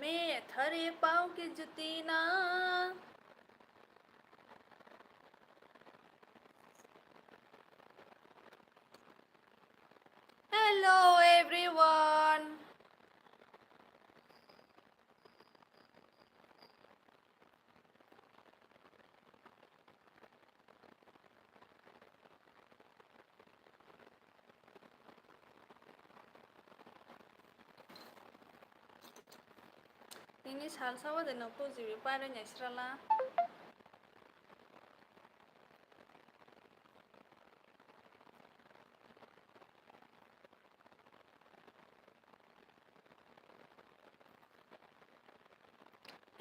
मैं थरे पाँव की जुती ना Hello everyone. Ini salsa wa de no puji bi pare nya srala.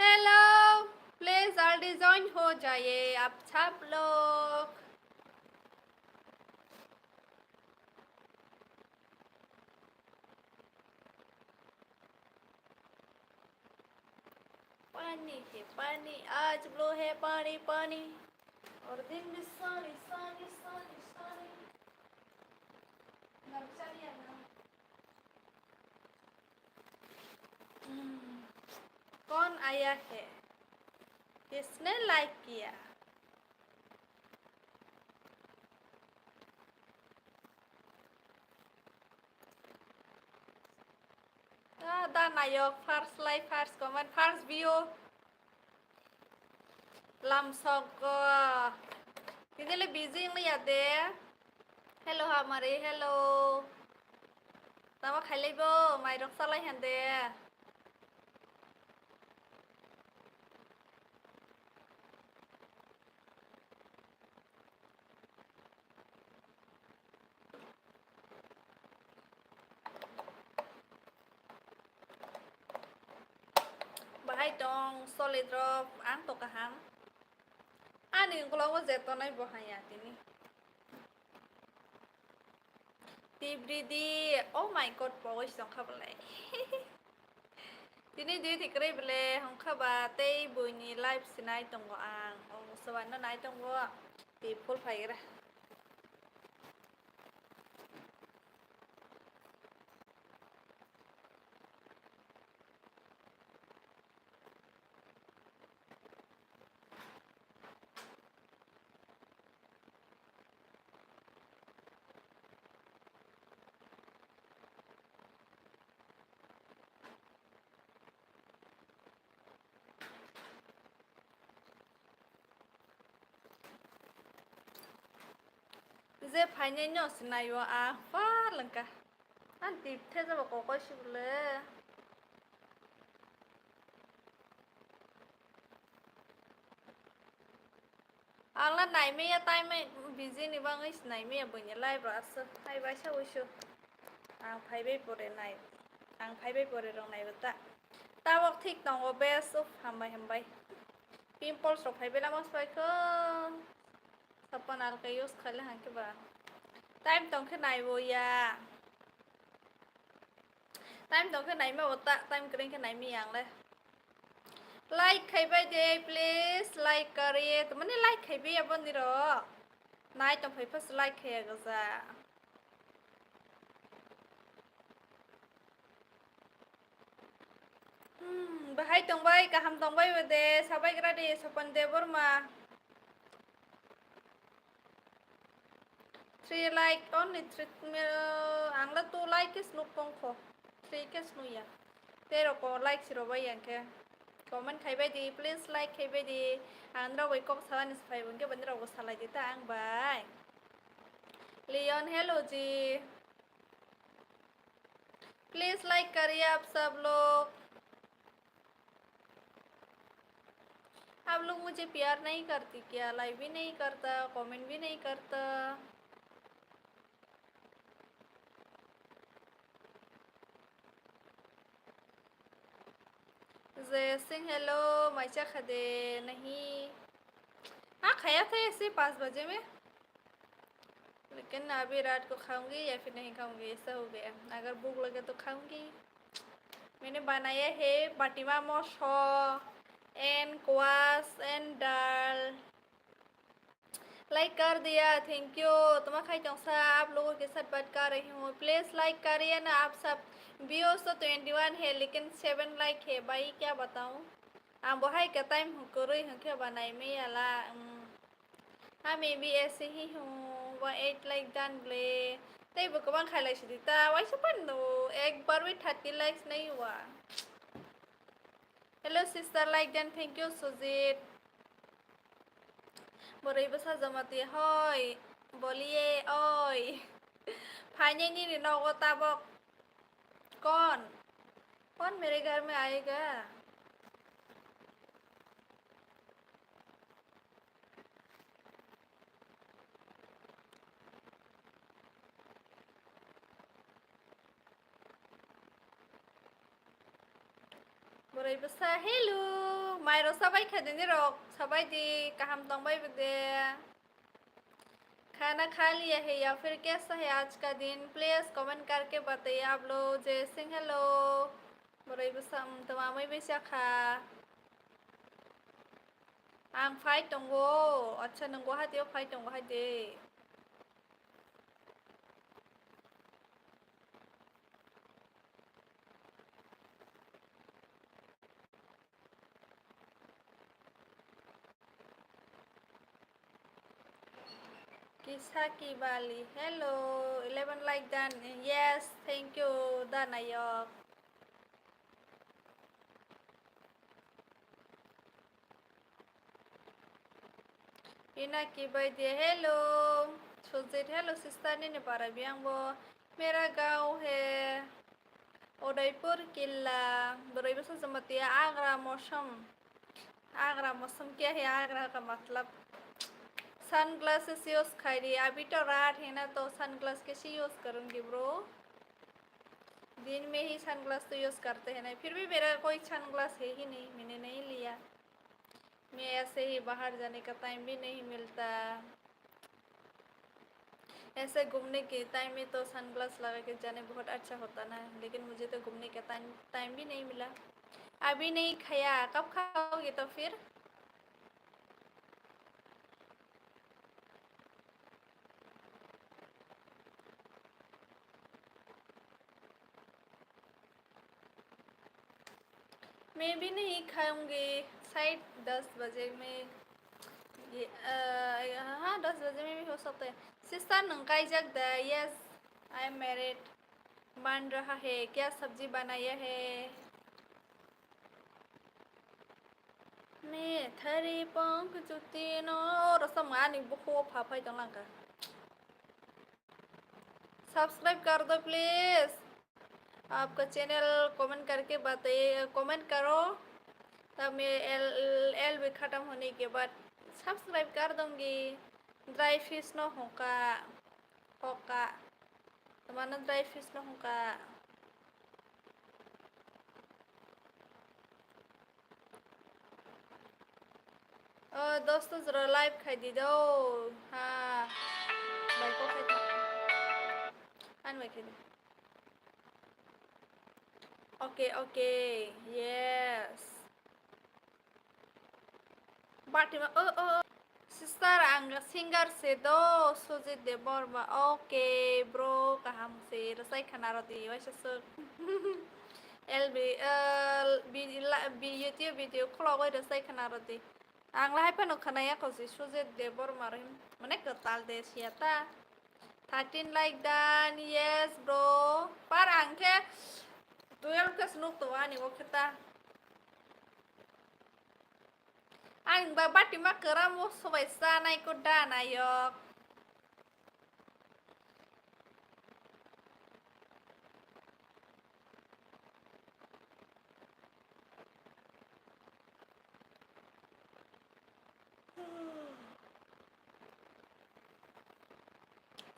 Hello, please जल्दी join हो जाइए आप सब लोग. पानी है पानी आज ब्लो है पानी पानी और दिन भी सानी सानी सानी सानी. नम चलिए ना. कौन आया है? किसने लाइक किया? Dan ayok first live first comment first view làm sọc ini le busy ngi ya de hello Hamari hello tama khailai bo mai rok salai hande bahai dong solid drop ang to kaham ani kalau ko zeto nai bo haya tini tibridi oh my god boy song khablai tini di thikre bele hong khaba tei buini live sinai tongo ang ong sawan no nai tongo ti phul phaira J फाइने no सिनायो आ फा Lanka an tip thế ra mà có chịu lệ ang la nai me ya tai me busy ni bang is nai me bu ni live ra sa hai ba sa wi shu ang phai be pore nai ang phai be pore rong nai bata ta wak thik tong o best of hambai pimple so phai be la mas pai ko sapan al ka use khale han ke ba time tong khe nai bo ya time tong khe nai me bata time kring khe nai mi yang le like khai bai de please like kariye to mane like khai be abon ni ro nai tong phai first like khai ga za bahai tong bai ka ham tong bai de sabai gra de sapan de borma 3 like only 3 angla 2 like is nuk tong kho 3 kes nu ya pero ko like siro bai yang ke comment khai bai di please like khai bai di andra wai kok salan is phai bun ke bandra ko salai di ta ang bai Leon hello ji please like करिए आप सब लोग मुझे प्यार नहीं करती क्या like भी नहीं करता कमेंट भी नहीं करता जय सिंह हेलो मैचा खदे नहीं हाँ खाया था ऐसे 5 बजे में लेकिन अभी रात को खाऊंगी या फिर नहीं खाऊंगी ऐसा हो गया अगर भूख लगे तो खाऊंगी मैंने बनाया है बाटीमा मोशो एंड क्वास एंड दाल लाइक कर दिया थैंक यू तुम्हारा खाई चौसा आप लोगों के साथ बात कर रही हूँ प्लीज़ लाइक करिए ना आप सब व्यूज तो 21 है लेकिन 7 लाइक है भाई, क्या बताऊँ। बहाई का टाइम हूँ करो हूँ क्या बनाई में अला। हाँ मैं भी ऐसे ही हूँ, 18 लाइक डन ब्ले। तई वो कबां खाई लाइक सीता वाई सपन दो एक बार भी 30 लाइक्स नहीं हुआ। Hello sister like done, thank you Sujit. बोरे बसा जमाती होय बोलिए ओय। फाइने नहीं नौको ताबक। कौन कौन मेरे घर में आएगा। बोरै बसा हेलो माइरो सबाई खादों रok सबाई दी कहम तंबाई बदे। खाना खा लिया है या फिर कैसा है आज का दिन, प्लीज कमेंट करके बताइए आप लोग। जय सिंह हेलो बोरै बसा तमामै बैसा खा। आं फाइट दंगो अच्छा नंगौ हादियाव fight दंगो हादे। Kisah Bali. Hello, 11 like done. Yes, thank you, Danayok. Ina की birthday. Hello, Sujit. Hello, sister ने पारा भी वो मेरा गांव है उदयपुर किला। बुराई बस जमातिया आगरा मौसम क्या है, आगरा का मतलब सन ग्लासेस यूज़ करिए। अभी तो रात है ना तो सन ग्लास कैसे यूज़ करूँगी ब्रो। दिन में ही सन ग्लास तो यूज़ करते हैं ना, फिर भी मेरा कोई सन ग्लास है ही नहीं, मैंने नहीं लिया। मैं ऐसे ही बाहर जाने का टाइम भी नहीं मिलता। ऐसे घूमने के टाइम में तो सन ग्लास लगा के जाने बहुत अच्छा होता ना, लेकिन मुझे तो घूमने का टाइम भी नहीं मिला। अभी नहीं खाया, कब खाओगे तो फिर। मैं भी नहीं खाऊंगी, शायद 10 बजे में। ये हाँ 10 बजे में भी हो सकता है। सिस्टर नंकाई जग द यस आई एम मैरिड। बन रहा है, क्या सब्जी बनाया है। मैं थरी पंख जुती नो रसम आनी बुको फाफाई दंगा। सब्सक्राइब कर दो प्लीज। आपका चैनल कमेंट करके बताइए, कमेंट करो तब मैं एल भी ख़त्म होने के बाद सब्सक्राइब कर दूँगी। ड्राई फिश न होगा होगा तुम्हारा ड्राई फिश न होगा। दोस्तों ज़रा लाइव खाई दी दो। हाँ भाई को खाई अन भाई खाई ओके ओके यस बाटी में सिस्टर आंग सिंगर से दो सुजित दे बर्मा ओके ब्रो कहम से रसाई खाना रोटी वैसे so L B YouTube video खोलाओ रसाई खाना रोटी आंग लाहाय पानो खानाया कौसी सुजित दे बर्मा रही मने कताल दे सियाता 13 like dan yes bro par angke 12 ke snuk to ani wo kita ang babat di makaram wo sobai sana ikut dana yok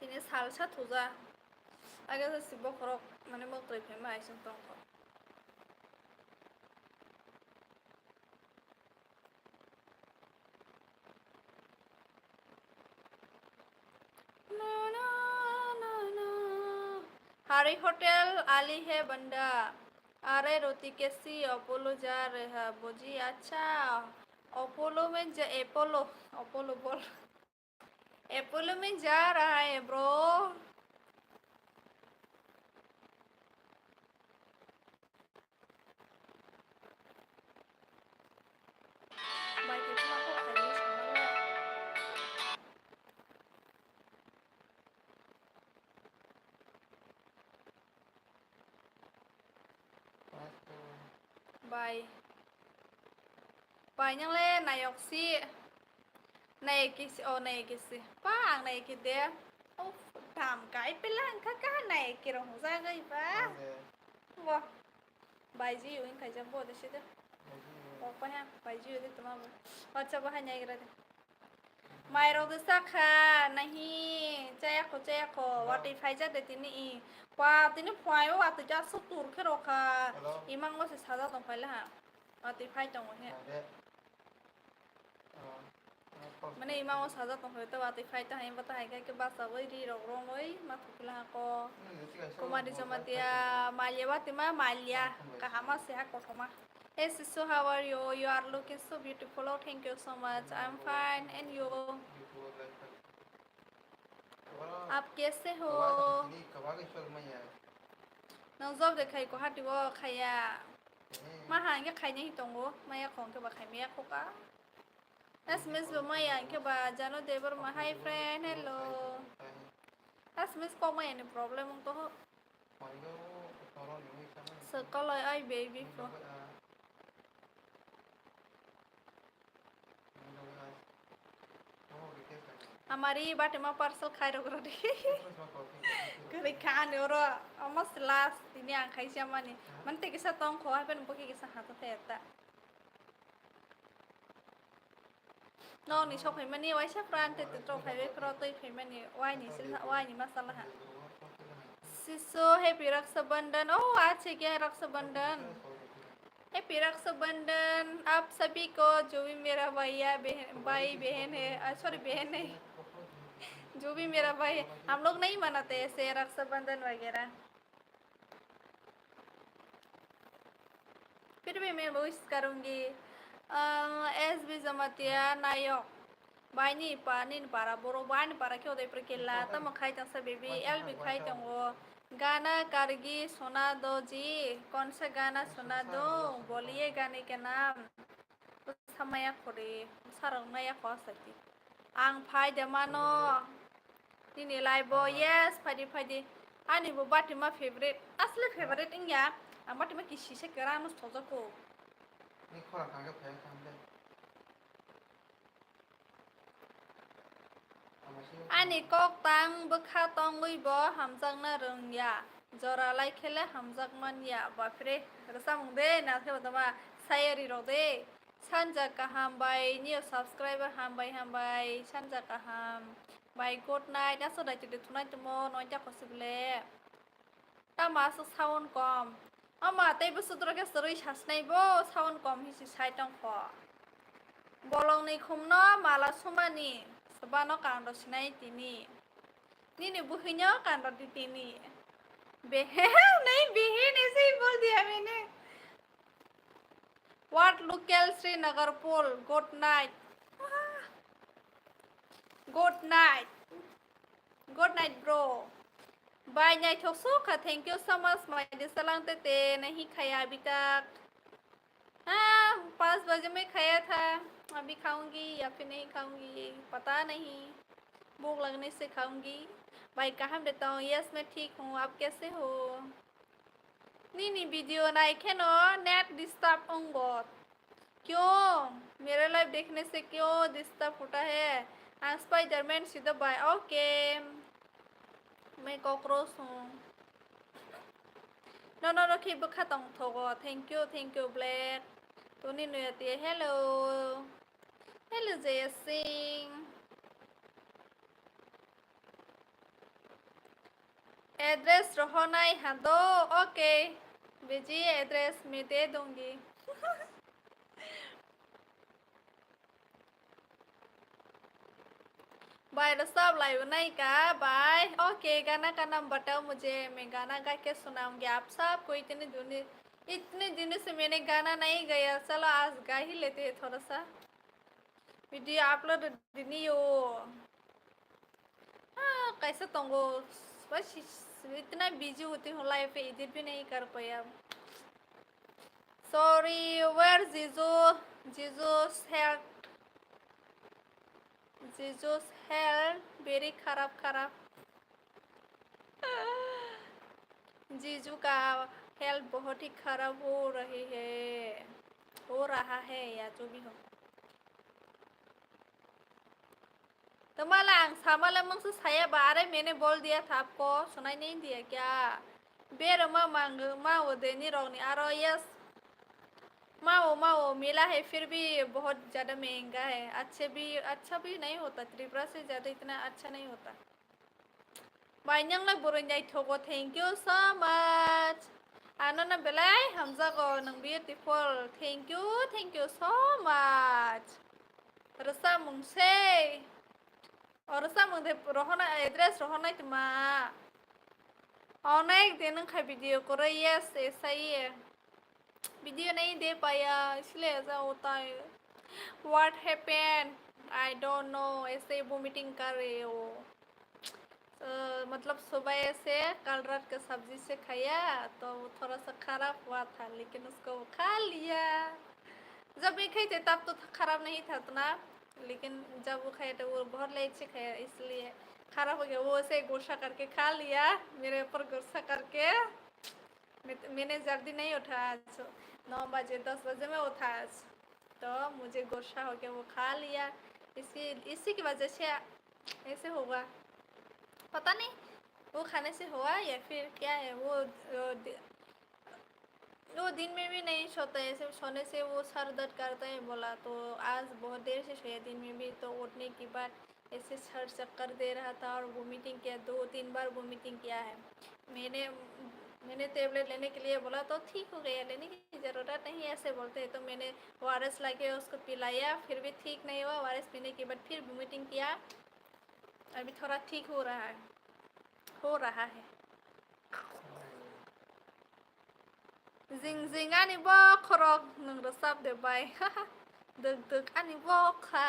ini salsa tuza agak si bokrok mana mau trip mai sentong ko no no no no hari hotel ali है बंदा अरे रोटी कैसी Apollo जा रहा बोजी अच्छा Apollo में Apollo Apollo बोल Apollo में जा रहा है bro bài bài nhang lên này học si này cái ô này cái gì ba này cái đĩa ô thảm cái bên lang cá này kia rồi ra cái ba wow bài gì vậy cái jam bộ đấy chứ apa ya baju itu cuma baca bahannya kira deh Mairo desaka nahi caya ko wati faija de tini wa tini phai wa tu ja sutur khero kha imang lo se saja tong phai la ha wati phai tong he mane imang lo saja tong phai to wati phai ta hai bata hai ke basa wai ri ro rong loi ma thu la ko Hamari Jamatia Malia wati ma Malia ka hama se ha ko thoma Hey sister, how are you? You are looking so beautiful. Oh, thank you so much. I'm fine. And you? आप कैसे हो? नंग job दे खाई को हाटी वो खाया मा हांगे खाई नहीं तोंगो माया खों के बा खाई मिया खोका That's Miss Bumaya के बा जानो देवर मा hi friend hello That's Miss को माया ने प्रॉब्लम तो हो सकल आई बेबी को हमारी बाटे में पार्सल खाई रख रही करे खाने और almost last ini ang खाई siapa nih मंते के साथ तोंग खोआ पे नंबर के साथ हाथ थे no nih शौक है मनी वाइस फ्रांस ते तो खाई वे करो तो ही मनी वाई nih सिल वाई nih masalah ha सिसो happy रक्षाबंधन oh आज है क्या रक्षाबंधन हैप्पी रक्षाबंधन आप सभी को जो भी मेरा भाई बहन है सॉरी बहन नहीं जो भी मेरा भाई है हम लोग नहीं मनाते ऐसे रक्षाबंधन वगैरह फिर भी मैं विश करूँगी एस बी जमातिया नायक बाइनी पानी पारा बोरो बाइन पारा क्यों दे प्रकेला तम खाई तंग बेबी एल भी खाई तंग वो गाना करगी सुना दो जी कौन सा गाना सुना दो बोलिए गाने के नाम समय खोरे सारंगनाया खो सकती आं फाय देमानो दिनै लाइबो यस फायदे फायदे आंनिबो बाटिमा फेभरेट असली फेभरेट इंया आं बाटिमा किसी से करा नस्थ जाको नि खरा खागे फाय खांदे Ani kok tang bekha tong lui bo hamjang na rong ya jora lai khele hamjak man ya bapre rasam de na ke batama sayari ro de sanja kaham bai new subscriber ham bai sanja kaham bai good night na so da chide tonight mo noi ja possible ta ma so sound kom ama tai bu sutra ke soroi sasnai bo sound kom hi si sai tong kho bolong ni khumno mala sumani Sabano kando sinai tini. Nini buhinya kando di tini. Behen नहीं बहन ऐसे ही बोल दिया मैंने. What local Srinagar Pol? Good night. Good night. Good night bro. Bye nhai thok suka. Thank you so much. My disalang tete नहीं खाया अभी तक. हाँ 5 बजे में खाया था अभी खाऊंगी या फिर नहीं खाऊंगी पता नहीं भूख लगने से खाऊंगी भाई कहाँ देता हूँ यस मैं ठीक हूँ आप कैसे हो नी वीडियो ना नो नेट डिस्टर्ब होंगे क्यों मेरा लाइव देखने से क्यों डिस्टर्ब होता है आई स्पाइडरमैन सीधा बाय ओके मैं कॉकरोच हूँ नो की बुखा तंग थोगो थैंक यू ब्लैक तो नी नुयती हेलो जय सिंह एड्रेस रहो नहीं हाँ दो ओके भेजिए एड्रेस मैं दे दूंगी बाय सब लाइव नहीं का बाय ओके गाना का नाम बताओ मुझे मैं गाना गा के सुनाऊंगी आप सबको इतने दिनों से मैंने गाना नहीं गाया चलो आज गा ही लेते हैं थोड़ा सा वीडियो अपलोड नहीं हो हाँ कैसे तुमको बस इतना बिजी होती हूँ लाइफ पे एडिट भी नहीं कर पाया सॉरी वेयर जीजूस हेल्थ वेरी खराब जीजू का हेल्थ बहुत ही खराब हो रही है, हो रहा है या जो भी हो। तो माला आं सामाला मंगसु साया बारे मैंने बोल दिया था आपको, सुनाई नहीं दिया क्या? बेर मांग माओ देनी रोनी आरो यस माओ माओ मिला है, फिर भी बहुत ज़्यादा महंगा है। अच्छा भी नहीं होता, त्रिपुरा से ज़्यादा इतना अच्छा नहीं होता। बाइनंगला बुरंजाई थोको थैंक यू सो मच। आनना बेलाय हमजागो नंग beautiful thank you so much. रसा मुंगसे और रसा मुंगदे रोहना एड्रेस रोहना इतमा अनेक दिन का वीडियो करो, यस ऐसा ही है, वीडियो नहीं दे पाया इसलिए ऐसा होता है। What happened I don't know, ऐसे वोमिटिंग कर रहे हो। मतलब सुबह से कल रात का सब्जी से खाया तो वो थोड़ा सा खराब हुआ था, लेकिन उसको खा लिया। जब मैं खाई थे तब तो खराब नहीं था उतना, लेकिन जब वो खाया तो वो बहुत लेट से खाया इसलिए खराब हो गया। वो ऐसे गुस्सा करके खा लिया, मेरे ऊपर गुस्सा करके। मैंने जल्दी नहीं उठा आज, 9 बजे 10 बजे में उठा आज, तो मुझे गुस्सा हो गया, वो खा लिया। इसी की वजह से ऐसे होगा, पता नहीं वो खाने से हुआ या फिर क्या है। वो दिन में भी नहीं सोता है, ऐसे सोने से वो सर दर्द करता है बोला, तो आज बहुत देर से सोया दिन में भी, तो उठने के बाद ऐसे सर चक्कर दे रहा था और वोमिटिंग किया, 2-3 बार वोमिटिंग किया है। मैंने टेबलेट लेने के लिए बोला तो ठीक हो गया, लेने की ज़रूरत नहीं ऐसे बोलते हैं, तो मैंने ORS ला के उसको पिलाया, फिर भी ठीक नहीं हुआ। ORS पीने के बाद फिर वोमिटिंग किया, अभी थोड़ा ठीक हो रहा है। जिंग आनी बक खरक नंग रसाब दे बाय दग आनी बक खा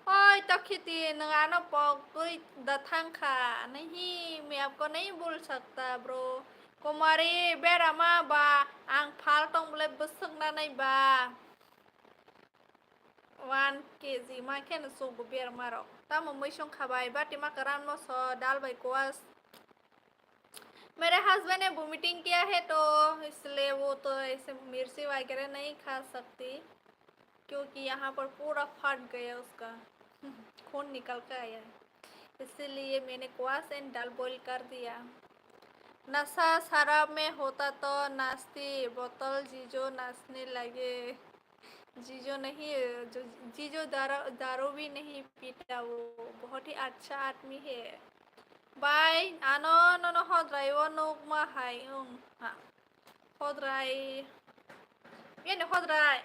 ओए तो खेती नंगानो पक कोई दथांग खा नहीं, मैं आपको नहीं बोल सकता ब्रो। कुमारी बेरा मा बा आंग फाल टोंग बोले बसंगना नहीं बा 1 kg मा के न सो बेर मारो तम मैसों खाबाय बाटी मा करान मो सो दाल बाय कोस। मेरे हस्बैंड ने वोमिटिंग किया है, तो इसलिए वो तो ऐसे मिर्ची वगैरह नहीं खा सकती, क्योंकि यहाँ पर पूरा फट गया उसका खून निकल कर आया है, इसीलिए मैंने क्वास एंड दाल बॉईल कर दिया। नशा शराब में होता तो नाचती, बोतल जीजो नाचने लगे। जीजो नहीं, जो जीजो दारू भी नहीं पीता, वो बहुत ही अच्छा आदमी है। बाय आनो नो होद्राय वो नोक मा हाय हा होद्राय ये ने होद्राय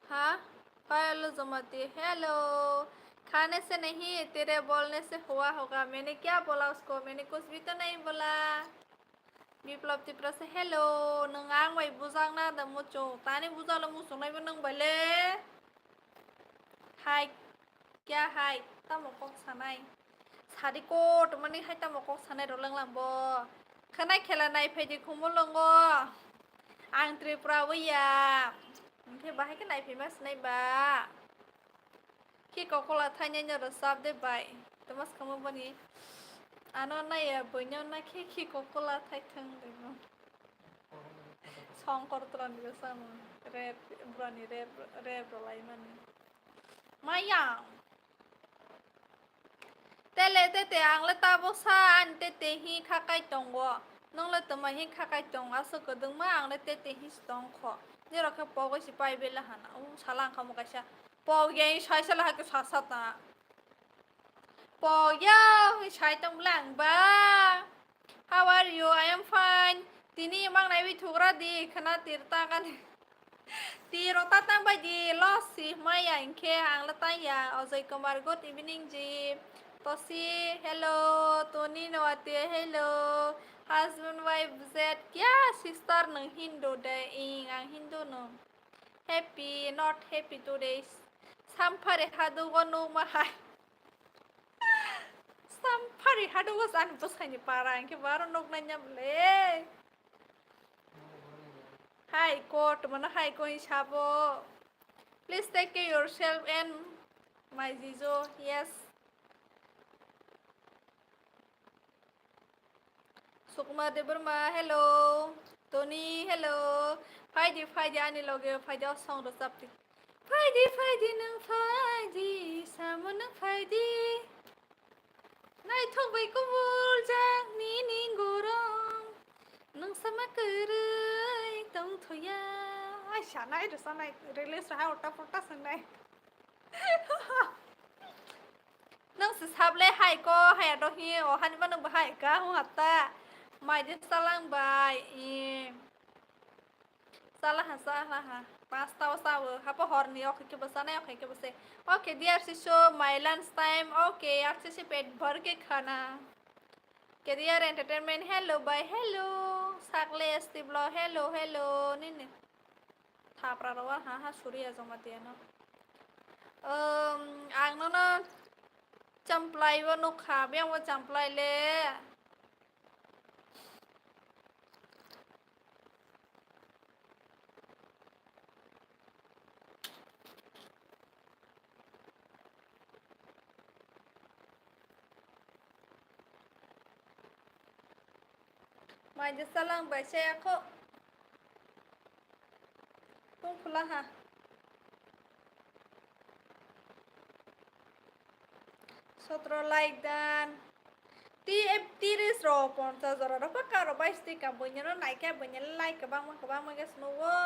हाँ हेलो जमाती हेलो। खाने से नहीं तेरे बोलने से हुआ होगा। मैंने क्या बोला उसको? मैंने कुछ भी तो नहीं बोला। विप्लव त्रिपुरा से हेलो नंगांग बाय बुजांग ना द मुचो ताने बुजाला मुसो नाइबो नंग बायले हाय क्या हाय तमको सानाय सादिको माने हाय तमको सानाय रलांलांबो खानाय खेला नाय फैदि खुमुलंगो आं त्रिपुरा वैया ओमफ्राय बाहाय के नायफैमास नायबा कि ककला थाइनाय रसाब दे बाय तमास खामो बनि आनो नाया बयनो ना कि ककला थाइथों देबो संकर त्रन बेसामो रेब ब्रानि रेब रलाय माने माया तेले तेते आंले ताबो सा आन तेते हि खाकाय दंगो नंले तमा हि खाकाय दं आसो गदोंमा आंले तेते हि दं ख जेराखै पगैसि पाइबेला हाना उ साला खामो गायसा पगे साइसला हाके सासाता पगे साइ तंब्लांबा how are you I am fine तिनि मांगनाय बि थुग्रा दि खना तिरता गान तिरता तां बायदि लसि माया इनखे आंले ताया अजय कुमार गुड इवनिंग जी Tosi, hello. Tony Nawati, hello. Husband, wife, Z. क्या sister नंग Hindu deh, ing ang Hindu nong. Happy, not happy today. Sampari hadu gonu mahai. Sampari hadu gos an buskai ni parang ke baru nok nanya bele. Hi, court mana hi ko sabo. Please take care yourself and my Zizo. Yes. Sukma de Burma, hello. Tony, hello. Faidi ani loge faidi song do sapti. Faidi nang faidi, samo nang faidi. Nai thong bai ko bul jang ni gorong. Nang sama kerai tong thoya. Ai shanai do sanai release ra ota sanai. Nang sisable hai ko hai do hi o han ba nang ba hai ka hu hatta. Mai de salang bai salah ha pasta sawo hapa horni okay ke बसाना है okay के बसे okay dear शिशु my lunch time okay अच्छे से पेट भर के खाना career entertainment hello bye hello sakle stiblo hello nih thap ra rawa ha Hamari Jamatia no ang no champlai wa no kha beng wa champlai le mai de salang bai se ko tung pula ha sotro like dan tiris ro ponta zoro ro pa karo bai sti ka bunya no nai ka bunya like ka bang ma gas no wo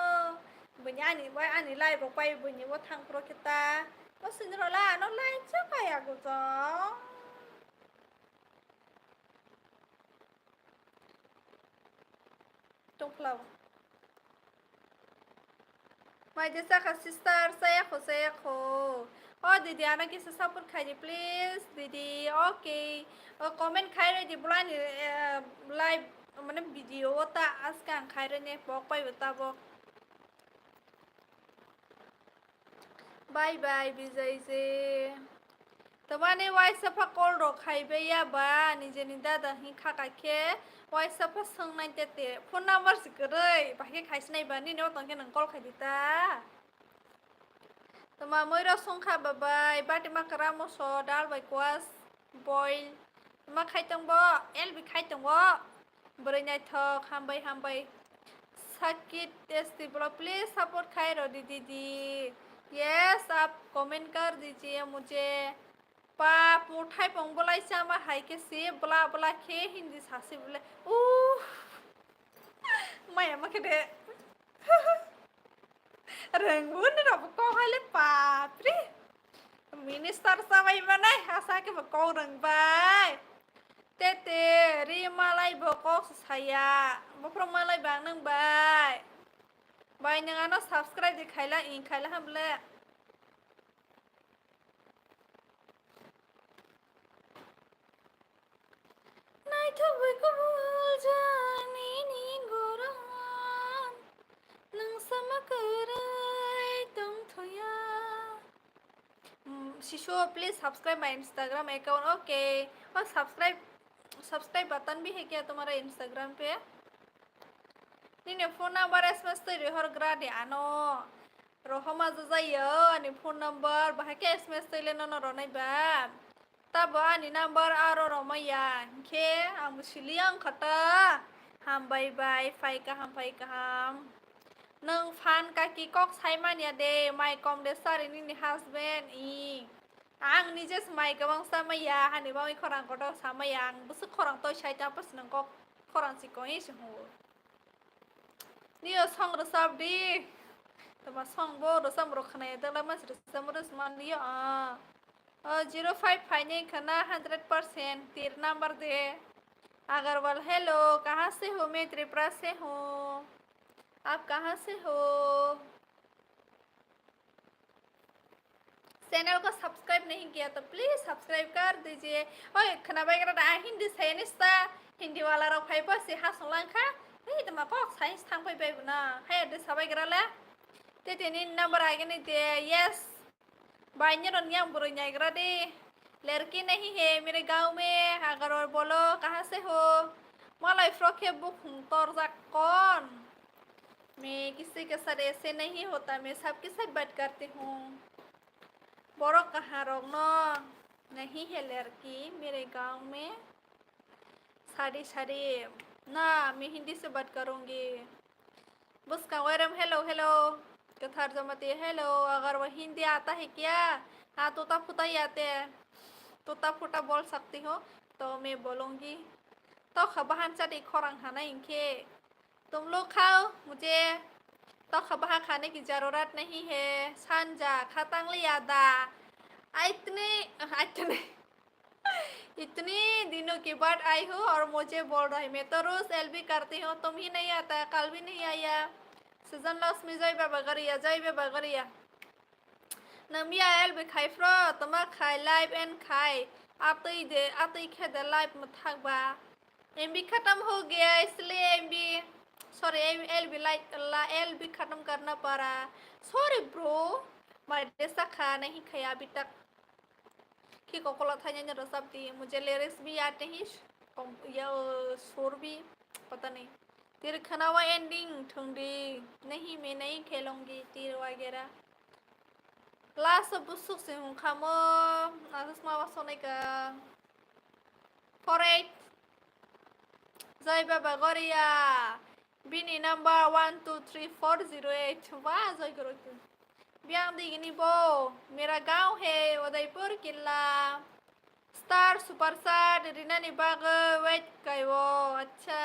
bunya ani like ro pai bunya wo thang pro kita ko sin ro la no like cha pa ya go zo tung flow mai de sa sister saya ko oh didi ana ki support khai please didi okay comment khai re di bulani live মানে video তা আজকে আং খাইরে নে বক পাইব তা বক bye bye বিজয় যে তোমানে ওয়াইসাফা কল র খাইবে ইয়াবা নিজে নি দাদা হি খাকাকে ওয়াইসাফা সংনাই তেতে ফোন নাম্বার সিকरै বাকি খাইসনাইবা নি নো তংকে নং কল খাইদিতা তোমা ময়রা সংখা বাবাই বাটি মাকরা মস ডাল বাই কোয়াস বইল তোমা খাইতংবো এলবি খাইতংবো बरै नायथक हामबाय socket tasty blog please support खाए रो दीदी यस आप कमेंट कर दीजिए मुझे पाप मुठाई पंगबलाई चामा हाई के से बला बला खे हिंदी सासे बोले माया मके दे रंगून रब को हाले पापरी मिनिस्टर सबाई बनाय आसा के बको रंगबाय Tete, ri malai bokok saya, bokro malai bang nang bay. Bay nang ano subscribe di kaila hamle. Nai to boy ko jani ni goran, nang sama kerai tong thoya. Shishu, please subscribe my Instagram account, okay? और subscribe button भी है क्या तुम्हारा Instagram पे phone number SMS तो रेहर ग्रा दे आनो रोहमा जायो आनी फोन नंबर बाहाके एसएमएस तो लेनो न रोनाय बा तब आनी नंबर आरो रोमैया के आं सिली आं खटा हाम बाय फाइ काहाम नों फान काकी कक साइमानिया दे माइ कम दे सारि नि हस्बेंड आं निजे माइ गोबां सामैया हानि बावै खरां गथ सामैया आं बुसु खरां तो साइटा पस नंगो खरां सिको इस हो नियो संग रसाब दी तमा संग बो रसम रखने दला मस रसम रसमान नियो 055 ने खना 100% तीर नंबर दे अगरवाल हेलो कहाँ से हो मैं त्रिपुरा से हूँ आप कहाँ से हो चैनल को सब्सक्राइब नहीं किया तो प्लीज सब्सक्राइब कर दीजिए ओए खाना बाइकरा हिंदी साइनिस्ता हिंदी वाला रो फाइबा से हासलांखा ए तमा कक साइंस थां फैबाय ना हाय दे साबायग्राला तेतेनि नंबर आगे नहीं दे यस बाइने रन याम बुरै नायग्रा दे लड़की नहीं है मेरे गांव में अगर और बोलो कहाँ से हो मलाई फ्रॉके बुक तोर जा कौन मैं किसी के साथ ऐसे नहीं होता मैं सबके साथ बात करती हूँ बोरो कहाँ रोगनो नहीं है लड़की मेरे गांव में सारी ना मैं हिंदी से बात करूँगी। मुस्कान वैरम हेलो हेलो। कथार जमाती हेलो। अगर वह हिंदी आता है क्या? हाँ तोता फुता ही आते हैं। तोता फुटा बोल सकती हो तो मैं बोलूँगी। तो खबाहान चाटी खोरंग खाना इनके। तुम लोग खाओ, मुझे तो खबाहा खाने की ज़रूरत नहीं है। सांजा खातांग लियादा। इतने इतने इतने दिनों के बाद आई हूँ और मुझे बोल रही। मैं तो रोज एलबी करती हूँ, तुम ही नहीं आता, कल भी नहीं आया। सीजन लॉस में जाइबा बगरिया नमिया एलबी खाइफ्रो तमा खाई लाइव एंड खाई आते खेदे लाइव में थकबा एमबी खत्म हो गया इसलिए MB sorry LB like LB खत्म करना पड़ा। सॉरी ब्रो, मैं खा नहीं खाया अभी तक। कि कोकोला था रसबती मुझे लिरिक्स भी आते हैं या सुर भी पता नहीं। तेरे खानावा एंडिंग ठंडी नहीं, मैं नहीं खेलूंगी तीर वगैरह। Last busuk sih kamu atas mawa sonika correct Zai Baba Goria Bini number 123408 वाह Zai करो बियांग दिगनी बो मेरा गांव है उदयपुर किला स्टार सुपर स्टार रीना निबाग वेट वो अच्छा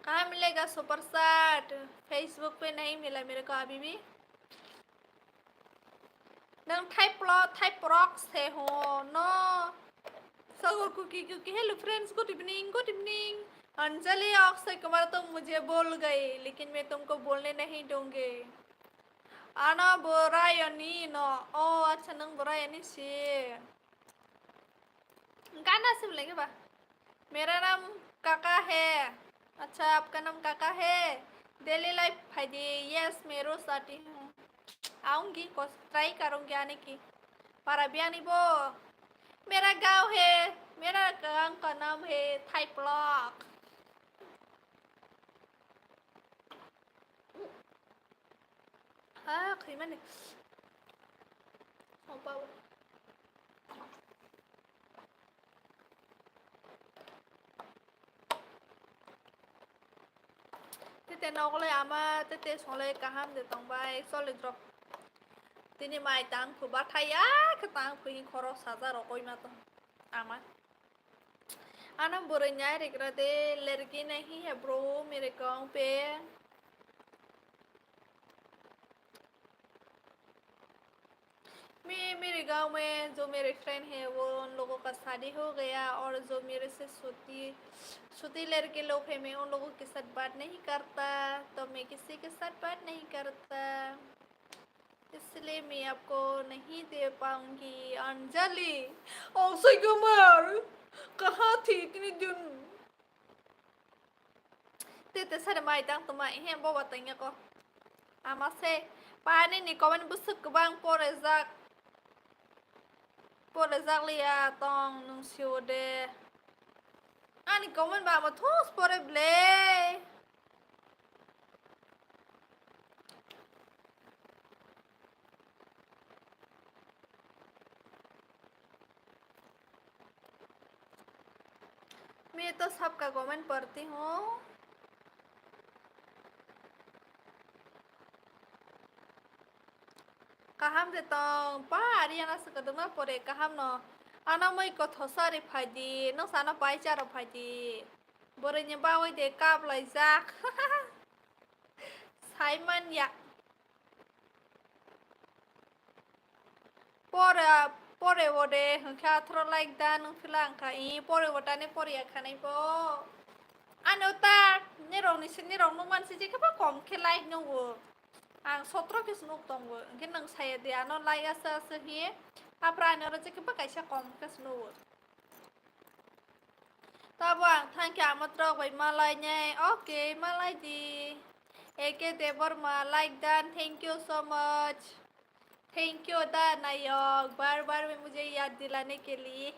कहाँ मिलेगा सुपर स्टार? फेसबुक पे नहीं मिला मेरे को अभी भी। नंग टाइप रॉक से हो नो सगोर कुकी क्योंकि hello friends good evening Anjali Akshay Kumar तुम मुझे बोल गए लेकिन मैं तुमको बोलने नहीं दूंगी। आना बोरायनी नो ओ अच्छा नंग बोरायनी से गाना से बोलेंगे बा मेरा नाम काका है। अच्छा आपका नाम काका है। डेली लाइफ फायदे यस मैं रोज आती हूँ, आऊँगी ट्राई करूँगी आने की पर अभी आनी वो मेरा गांव है। मेरा गांव का नाम है थाई ब्लॉक। हाँ खी मैंने Tete nogole ama tete sole kaham de tong bai sole drop tini mai tang ku bataya ke tang ku hi khoro saza rokoi ma to ama आना बुरे न्याय रिकराते लड़की नहीं है ब्रो मेरे गांव पे। मेरे गांव में जो मेरे फ्रेंड है वो उन लोगों का शादी हो गया और जो मेरे से सूती लड़के लोग हैं मैं उन लोगों के साथ बात नहीं करता तो मैं किसी के साथ बात नहीं करता इसलिए मैं आपको नहीं दे पाऊंगी। अंजलि अक्षय कुमार कहाँ थी इतनी दिन? Tete sa mai tang tuma hen bo watanya ko ama se pani ni komen busuk bang porezak lia tong nung siode ani komen ba ma thos pore ble मैं तो सबका कमेंट पढ़ती हूँ। kaham de tong pa ariana sakaduma pore kaham no ana moi ko thosari phaidi no sana paicharo phaidi bore nya bawai de kap lai jak Simon ya pore pore wode kha thro like dan philang kha I pore wotane pore ya khanai bo anota ni rong no man si je ka kom khelai no wo ang sotro ke snuk tong wo ngin nang saya dia no lai asa se hi apra no je ka kai sa kom ka snu ta bang than kya matro bai malai nhai okay malai di eke devor ma like dan thank you so much thank you दा नायक बार बार में मुझे याद दिलाने के लिए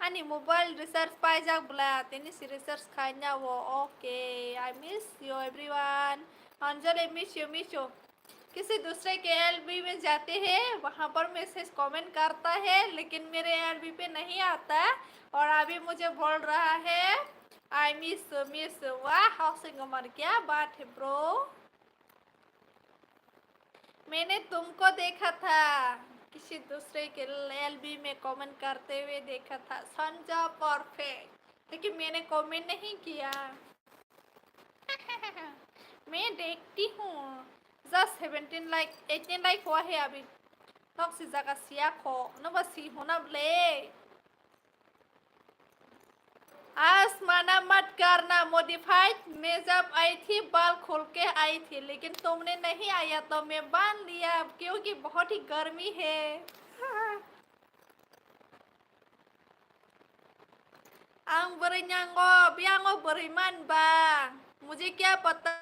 अनि mobile research पाई जा बुला तेनी सी रिसर्च खाना वो okay I miss you everyone Anjali miss you किसी दूसरे के एलबी में जाते हैं, वहाँ पर मैसेज कमेंट करता है, लेकिन मेरे एलबी पे नहीं आता। और अभी मुझे बोल रहा है आई मिस। वाह हाउसिंग उमर, क्या बात है ब्रो। मैंने तुमको देखा था किसी दूसरे के एलबी में कमेंट करते हुए देखा था, संजा परफेक्ट, लेकिन मैंने कमेंट नहीं किया। मैं देखती हूँ। जस्ट 17 लाइक 18 लाइक हुआ है अभी। नक्सी जगह सिया खो नबसी होना ब्ले। आज मना मत करना मॉडिफाइड। मैं जब आई थी बाल खोल के आई थी, लेकिन तुमने नहीं आया तो मैं बांध लिया क्योंकि बहुत ही गर्मी है। आंग बरे न्यांगो बियांगो बरे मन बांग, मुझे क्या पता।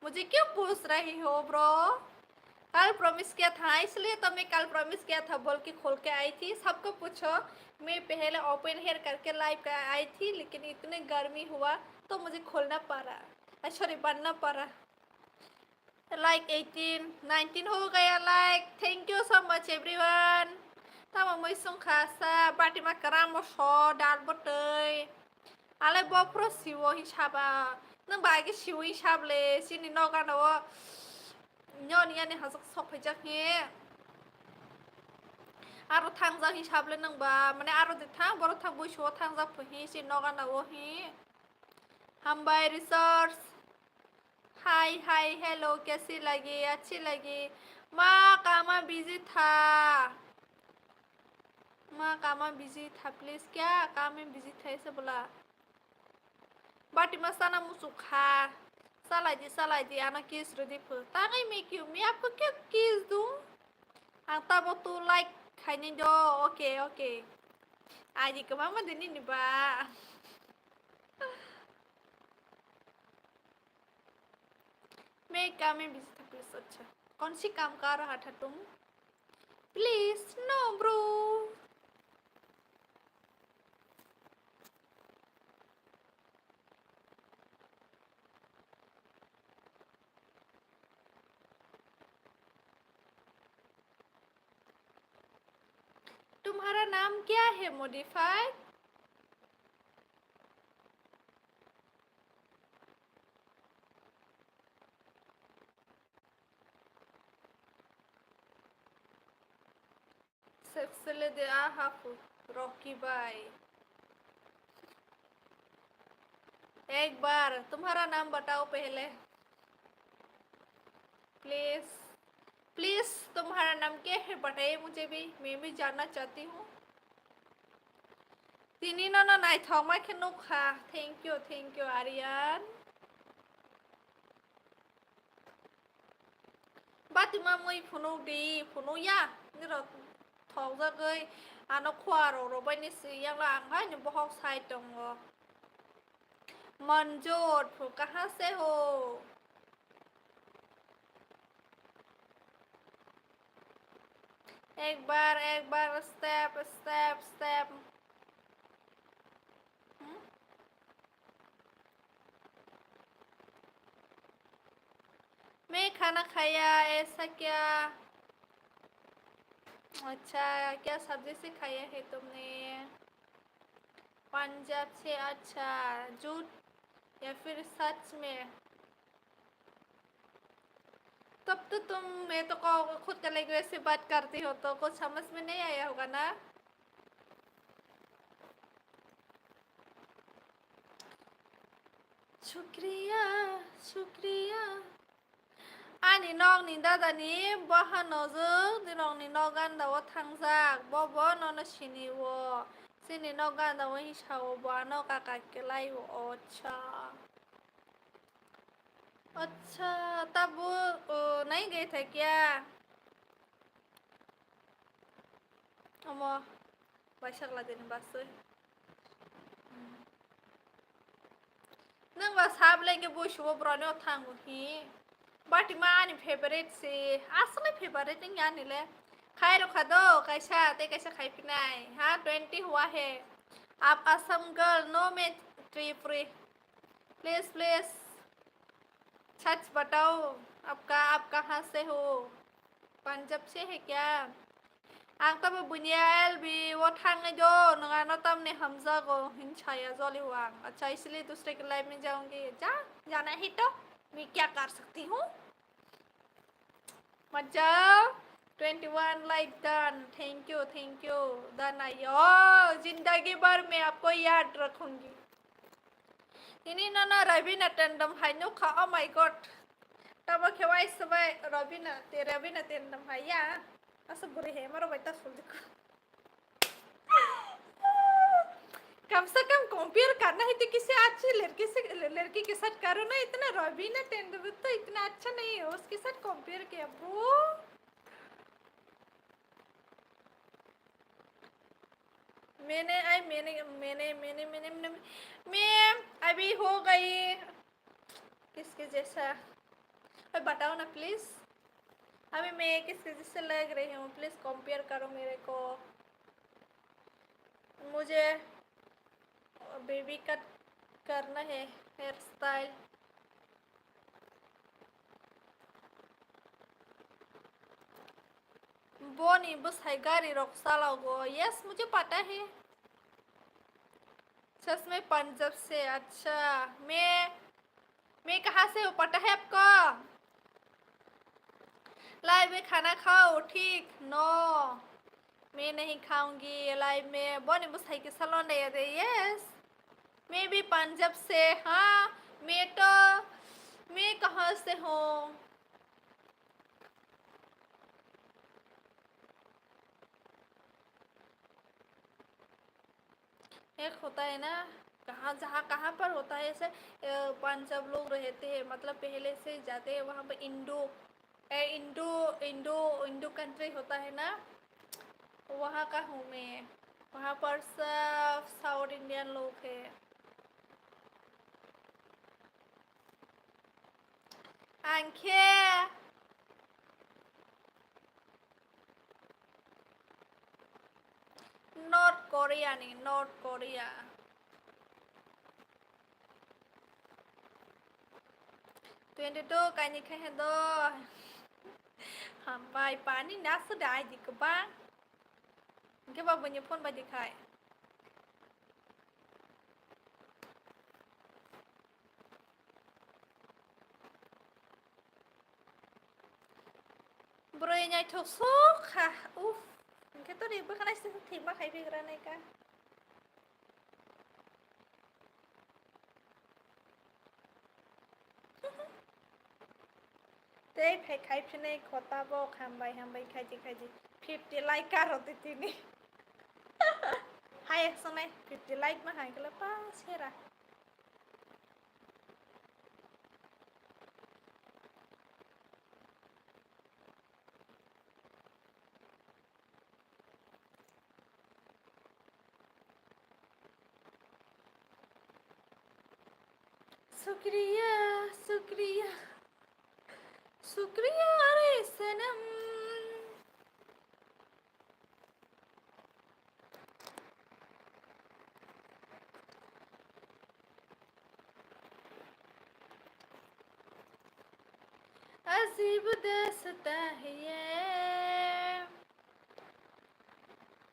मुझे क्यों पूछ रही हो ब्रो। कल प्रॉमिस किया था, इसलिए तो मैं कल प्रॉमिस किया था बोल के खोल के आई थी। सबको पूछो, मैं पहले ओपन हेयर करके लाइव का आई थी, लेकिन इतने गर्मी हुआ तो मुझे खोलना पड़ा, सॉरी बनना पड़ा। लाइक 18 19 हो गया like. Thank you so much everyone. तब मैं सुंखासा बाटी मा कराम सो डाल बटै आले बप्रो सिवो हिसाबा नों बागे सिवो हिसाब ले सिनि नगानो न्यनियानि हाजक सफैजाखि आरो थांजा हिसाब ले नंबा माने आरो दे थां बरो थां बैसोआव थांजा फहि सि नगानाव हि हामबाय रिसर्च। हाय हाय हेलो, कैसी लगी? अच्छी लगी। माँ कामा बिजी था, माँ कामा बिजी था। प्लीज क्या काम में बिजी था ऐसे बोला। बाटी मसाना मुसुखा सालाई दी आना किस रुदी फु तांगई में क्यों मैं आपको क्यों किस दूं? तब तू लाइक खाने दो। ओके ओके आज कमा मत देनी निबा। मैं काम में बिजी था प्लीज। अच्छा कौन सी काम कर रहा था तुम? Please no bro. तुम्हारा नाम क्या है मॉडिफाइड? सेक्सले दे आहाफु रॉकी बाई। एक बार तुम्हारा नाम बताओ पहले प्लीज। प्लीज तुम्हारा नाम क्या है बताइए मुझे भी, मैं भी जानना चाहती हूँ। तिनी ना नाई थांमा के नुखा। Thank you Aryan. बाती मा मै फुनु दी फुनु या निरो थावजा गई आनो ख्वारो रो बाइनि सियां ला आंहा नि बहुत साइड दंगो। मंजूर फु कहाँ से हो? एक बार स्टेप स्टेप स्टेप। मैं खाना खाया, ऐसा क्या? अच्छा क्या सब्जी से खाया है तुमने? पंजाब से। अच्छा झूठ या फिर सच में? तब तो तुम मैं तो खुद का लैंग्वेज से बात करती हो तो कुछ समझ में नहीं आया होगा ना। शुक्रिया शुक्रिया। आनी नong ni dadani bahanozo dinong ni nogan dawo tangjak bobo nono sini wo sini nogan dawo hisawo bano kakakkelai wo। अच्छा अच्छा तब वो नहीं गए थे क्या? अमो बैसाग लादेन बासो नों बस हाब लेंगे बुशो ब्रनो थांगो ही बाटी मानी फेवरेट से असली फेवरेट नहीं यानी ले खाई रखा दो कैसा ते कैसा खाई पिनाई। हाँ 20 हुआ है। आप असम गर्ल नो में 3 फ्री प्लीज प्लीज सच बताओ। आप कहाँ से हो पंजाब से है क्या Ang tabi bunya elbi वो थांगे जो नंगा न तब ने हमजा को हिंचाया जोली हुआ अच्छा इसलिए दूसरे के लाइफ में जाऊंगी जा जाना ही तो मैं क्या कर सकती हूँ मतलब 21 like done thank you done आई ओ जिंदगी भर मैं आपको याद रखूंगी ini nana Rabina tendam hanyu ka oh my god taba kewai sebai Rabina tendam haya asa buri he maro baita suldiku कम से कम कंपेयर करना है तो किसी अच्छी लड़की के साथ करो ना इतना रवीना टेंडुलकर तो इतना अच्छा नहीं है उसके साथ कंपेयर किया ब्रो मैं अभी हो गई किसके जैसा बताओ ना प्लीज अभी मैं किसके जैसे लग रही हूँ प्लीज कंपेयर करो मेरे को मुझे बेबी कट करना है हेयर स्टाइल बोनी बस है गाड़ी रोकसा लगो यस मुझे पता है सच में पंजाब से अच्छा मैं कहाँ से हूँ पता है आपको लाइव में खाना खाओ ठीक नो मैं नहीं खाऊंगी लाइव में बोनी बस है कि सलोन है यस मैं भी पंजाब से हाँ मैं कहाँ से हूँ एक होता है ना कहाँ पर होता है ऐसे पंजाब लोग रहते हैं मतलब पहले से जाते हैं वहाँ पर इंडो कंट्री होता है ना वहाँ का हूँ मैं वहाँ पर सब साउथ इंडियन लोग हैं आंखें नॉर्थ कोरिया नहीं नॉर्थ कोरिया तो कहीं कहीं दो हम भाई पानी ना सुधार दी कबां के बाद बन्य फोन बाजी खाए Bronya tusuk ha kita di bukan istilah tiba kayak pikiran mereka deh kayak sini kota bok hambai kaji 50 like karo tini hai sana 50 like mah hai kalau pas hera शुक्रिया रे सनम अजीब दास्तां है ये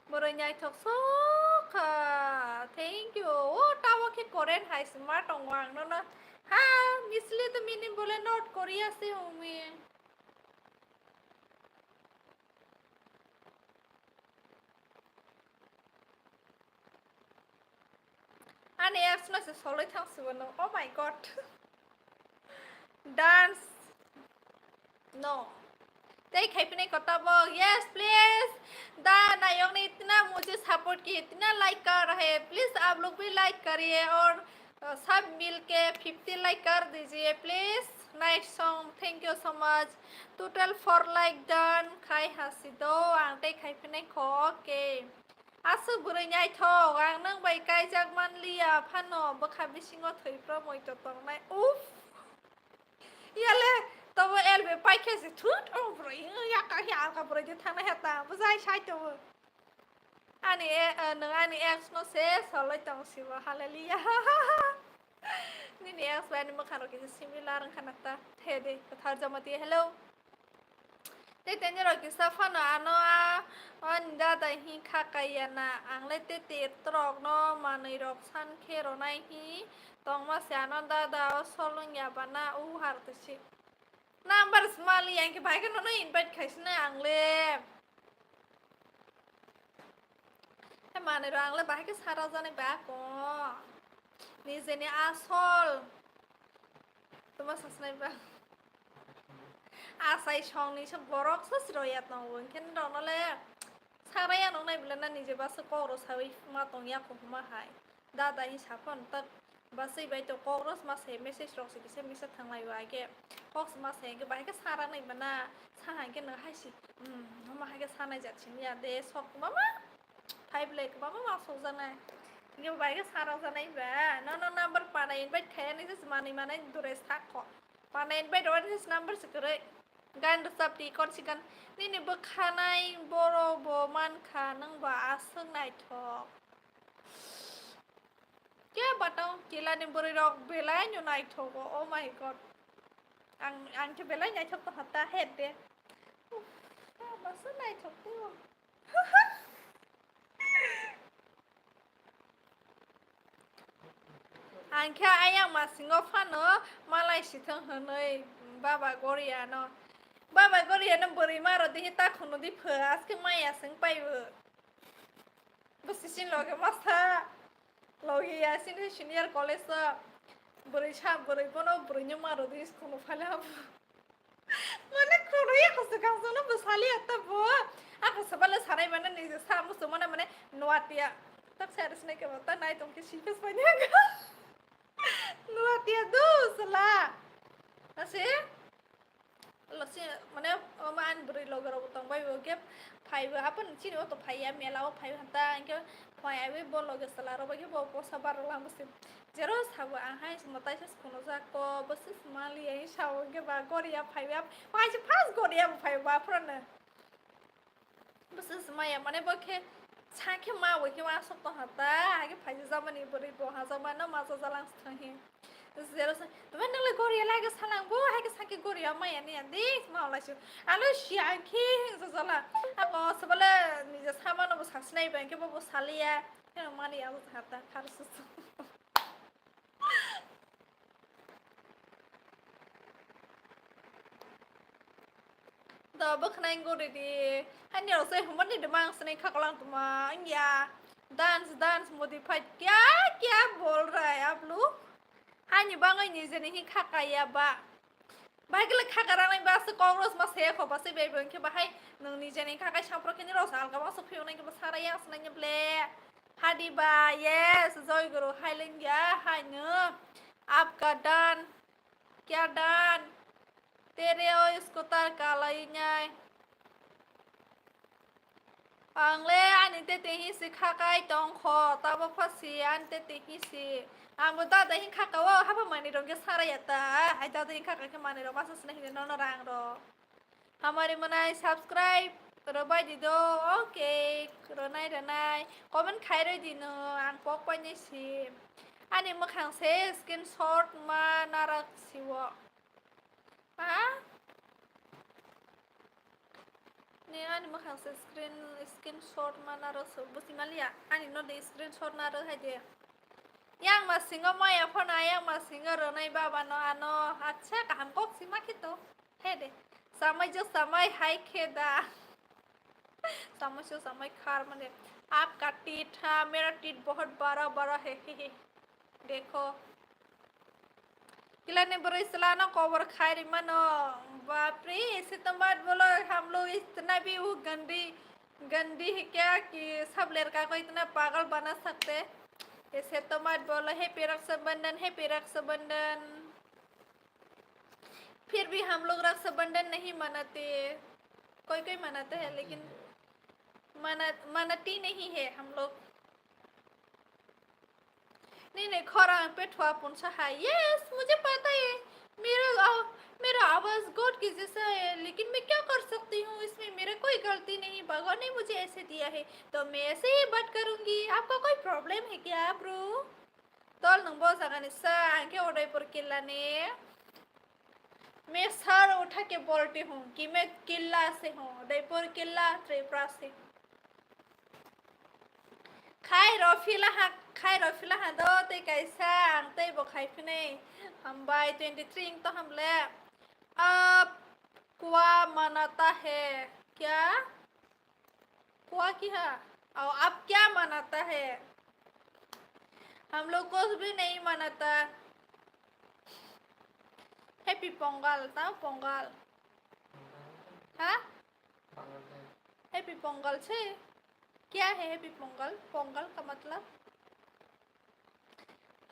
Bronya tusuk thank you tawa के Korean high smart वांग ना हाँ इसलिए तो मैंने बोला नॉर्थ कोरिया से हूँ मैं Ani apps na solid house no oh my god dance no देख हैप्पी करता वो यस प्लीज दा नायक ने इतना मुझे सपोर्ट किया इतना लाइक कर रहे हैं प्लीज आप लोग भी लाइक करिए और सब मिलके 50 लाइक कर दीजिए please nice song thank you so much total 4 like done खाई हंसी दो आं देख हैप्पी खो के आसु बुरैनाय थौ आं नों बायकाय जागमान लिया फानो बखा बिसिङाव थैफ्रा मैथ' तंनाय उफ याले तब एलबे पाइखेसि थुट ओब्रै याका याका ब्रै थांना हेता बुजाय साइतो आनि नों आनि एक्स न से सलै तंसिबो hallelujah Nini explain mo karo kisi similar kanata. Hede Hamarijamatia hello. Te tenyo kisa fano ano on dada hi kakaya na ang lete te trok no manai rok san kero nai hi tong ma sianon dada solong ya bana har tsi. Number small yang ke bhai no invite khaisna ang le. He manai ro ang le bhai ke sara jane ba ko. Nije ni asol. Tuma sasnai ba. Asai song ni borok sasroyat no ken dong no le. Saraya nong nai bilana nije bas koro sawi ma tong ya ko ma hai. Dada hi sapon tak basai bai to koros ma se message rok se se message thanglai wa ke. Koks ma se ke bai ke sara nai bana sa hai ke no hai si. Ma hai ke sa nai jat chin ya de sok mama. Five leg mama ma so jana. Ke bai ke sara jana ba. No number pa nai invite khayan ni se mani manai dures thak ko. Pa nai invite on his number se kare. Gan resapti konsikan nini bekhanai boro bo manka nang ba aseng nai thok kya batau kila ni bori rok belai nyu nai thok oh my god ang ke belai nai thok to hata head de bas nai thok tu ang kya ayang masingo phano malai sithang hanoi baba goria no Baba Goria na buri maro di hita kuno di phas ke maya sing pai bu. Basisin loge masa. Loge ya sin senior college sa buri cha buri bono buri nyu maro di kuno phala. Mane kuno ya kusu kang sono basali atta bu. Aku sabala sarai mana ni sa musu mana mane nuatia. Tak series ne ke bata nai tum ke sipes banyak. Nuatia dus la. Asih lasi mana oman beri logo tong bai wo gap phai wo hapan chini to phai ya mela phai hanta anke phai ai bo logo sala ro bagi bo po sabar la musim jero sabu ang hai smotai sas kuno za ko basis mali ai sawo ge ba goria phai ya phai ji pas goria phai ba prana basis maya mane bo ke chake ma wo ke wa sok to hata age phai ji zamani beri bo ha zamana ma za zalang sthahi Zero sa, tuman nang Goria lagi salang bo, hai ke sakit Goria maya ni andi, mau lah sih. Alo siang ki, sesalah. Apa sebala ni jas sama nopo saksnai bang ke bobo salia, yang mana yang hata harus sesu. Dah berkenaan Goria di, hanya saya human ni demang senai kakalang tuma, ya dance modified, क्या बोल रहा है आप लोग Hanya bangai ni jeni hi kakaya ba. Bahai kala kakara nai ba se kongros ma se ko ba se be ben ke bahai nang ni jeni kakai sampro ke ni ro sal ka ba so phiu nai ke ba sara ya snai nya ble. Hadi ba yes joy guru hai len ya hai ne. आपका done क्या done तेरे ओ इसको तार काला nya. Angle ani te hi si kakai tong kho ta ba phasi an te hi si Amo da hin kaka wa hapa mani ro ge sara yata ai da hin kaka ke mani ro masa sne hin no rang ro Hamari manai subscribe ro bai di do okay ro nai comment khai ro di no ang pok pa ni si ani ma khang se screenshot ma narak siwo ha ni ani ma khang se screenshot ma narak so busimali ya ani no de screenshot narak hai de yang masingo maya phona yang masingo ronai baba no ano acha kaham kok sima kito hede samai jo samai hai kheda samai jo samai खार मने आपका teeth मेरा teeth बहुत बड़ा बड़ा है देखो किला ने बड़े सलाना कवर खाए रे मनो बाप रे ऐसे तो बात बोलो हम लोग इतना भी वो गंदी है क्या कि सब लड़का को इतना पागल बना सकते ऐसे तो मत बोलो है रक्षा बंधन फिर भी हम लोग रक्षा बंधन नहीं मनाते कोई मनाते हैं लेकिन मनाती नहीं है हम लोग नहीं खोरा पे ठुआ पुनसा है यस मुझे पता है मेरा आवाज गॉड की जैसा है लेकिन मैं क्या कर सकती हूँ इसमें मेरा कोई गलती नहीं भगवान ने मुझे ऐसे दिया है तो मैं ऐसे ही बात करूंगी आपका कोई प्रॉब्लम है क्या ब्रो तो पागल नंबो जागानी सा आंके उदयपुर किला ने मैं सर उठा के बोलती हूँ कि मैं किला से हूँ उदयपुर किला त्रिपुरा से खाई रफिला हाँ दो ते कैसा आंते वो खाई फिने हम बाय 23 तो हम ले अब कुआ मनाता है क्या कुआ की है और अब क्या मनाता है हम लोग कुछ भी नहीं मनाता हैप्पी पोंगल ताऊ पोंगल हाँ हैप्पी पोंगल से क्या है हैप्पी पोंगल पोंगल का मतलब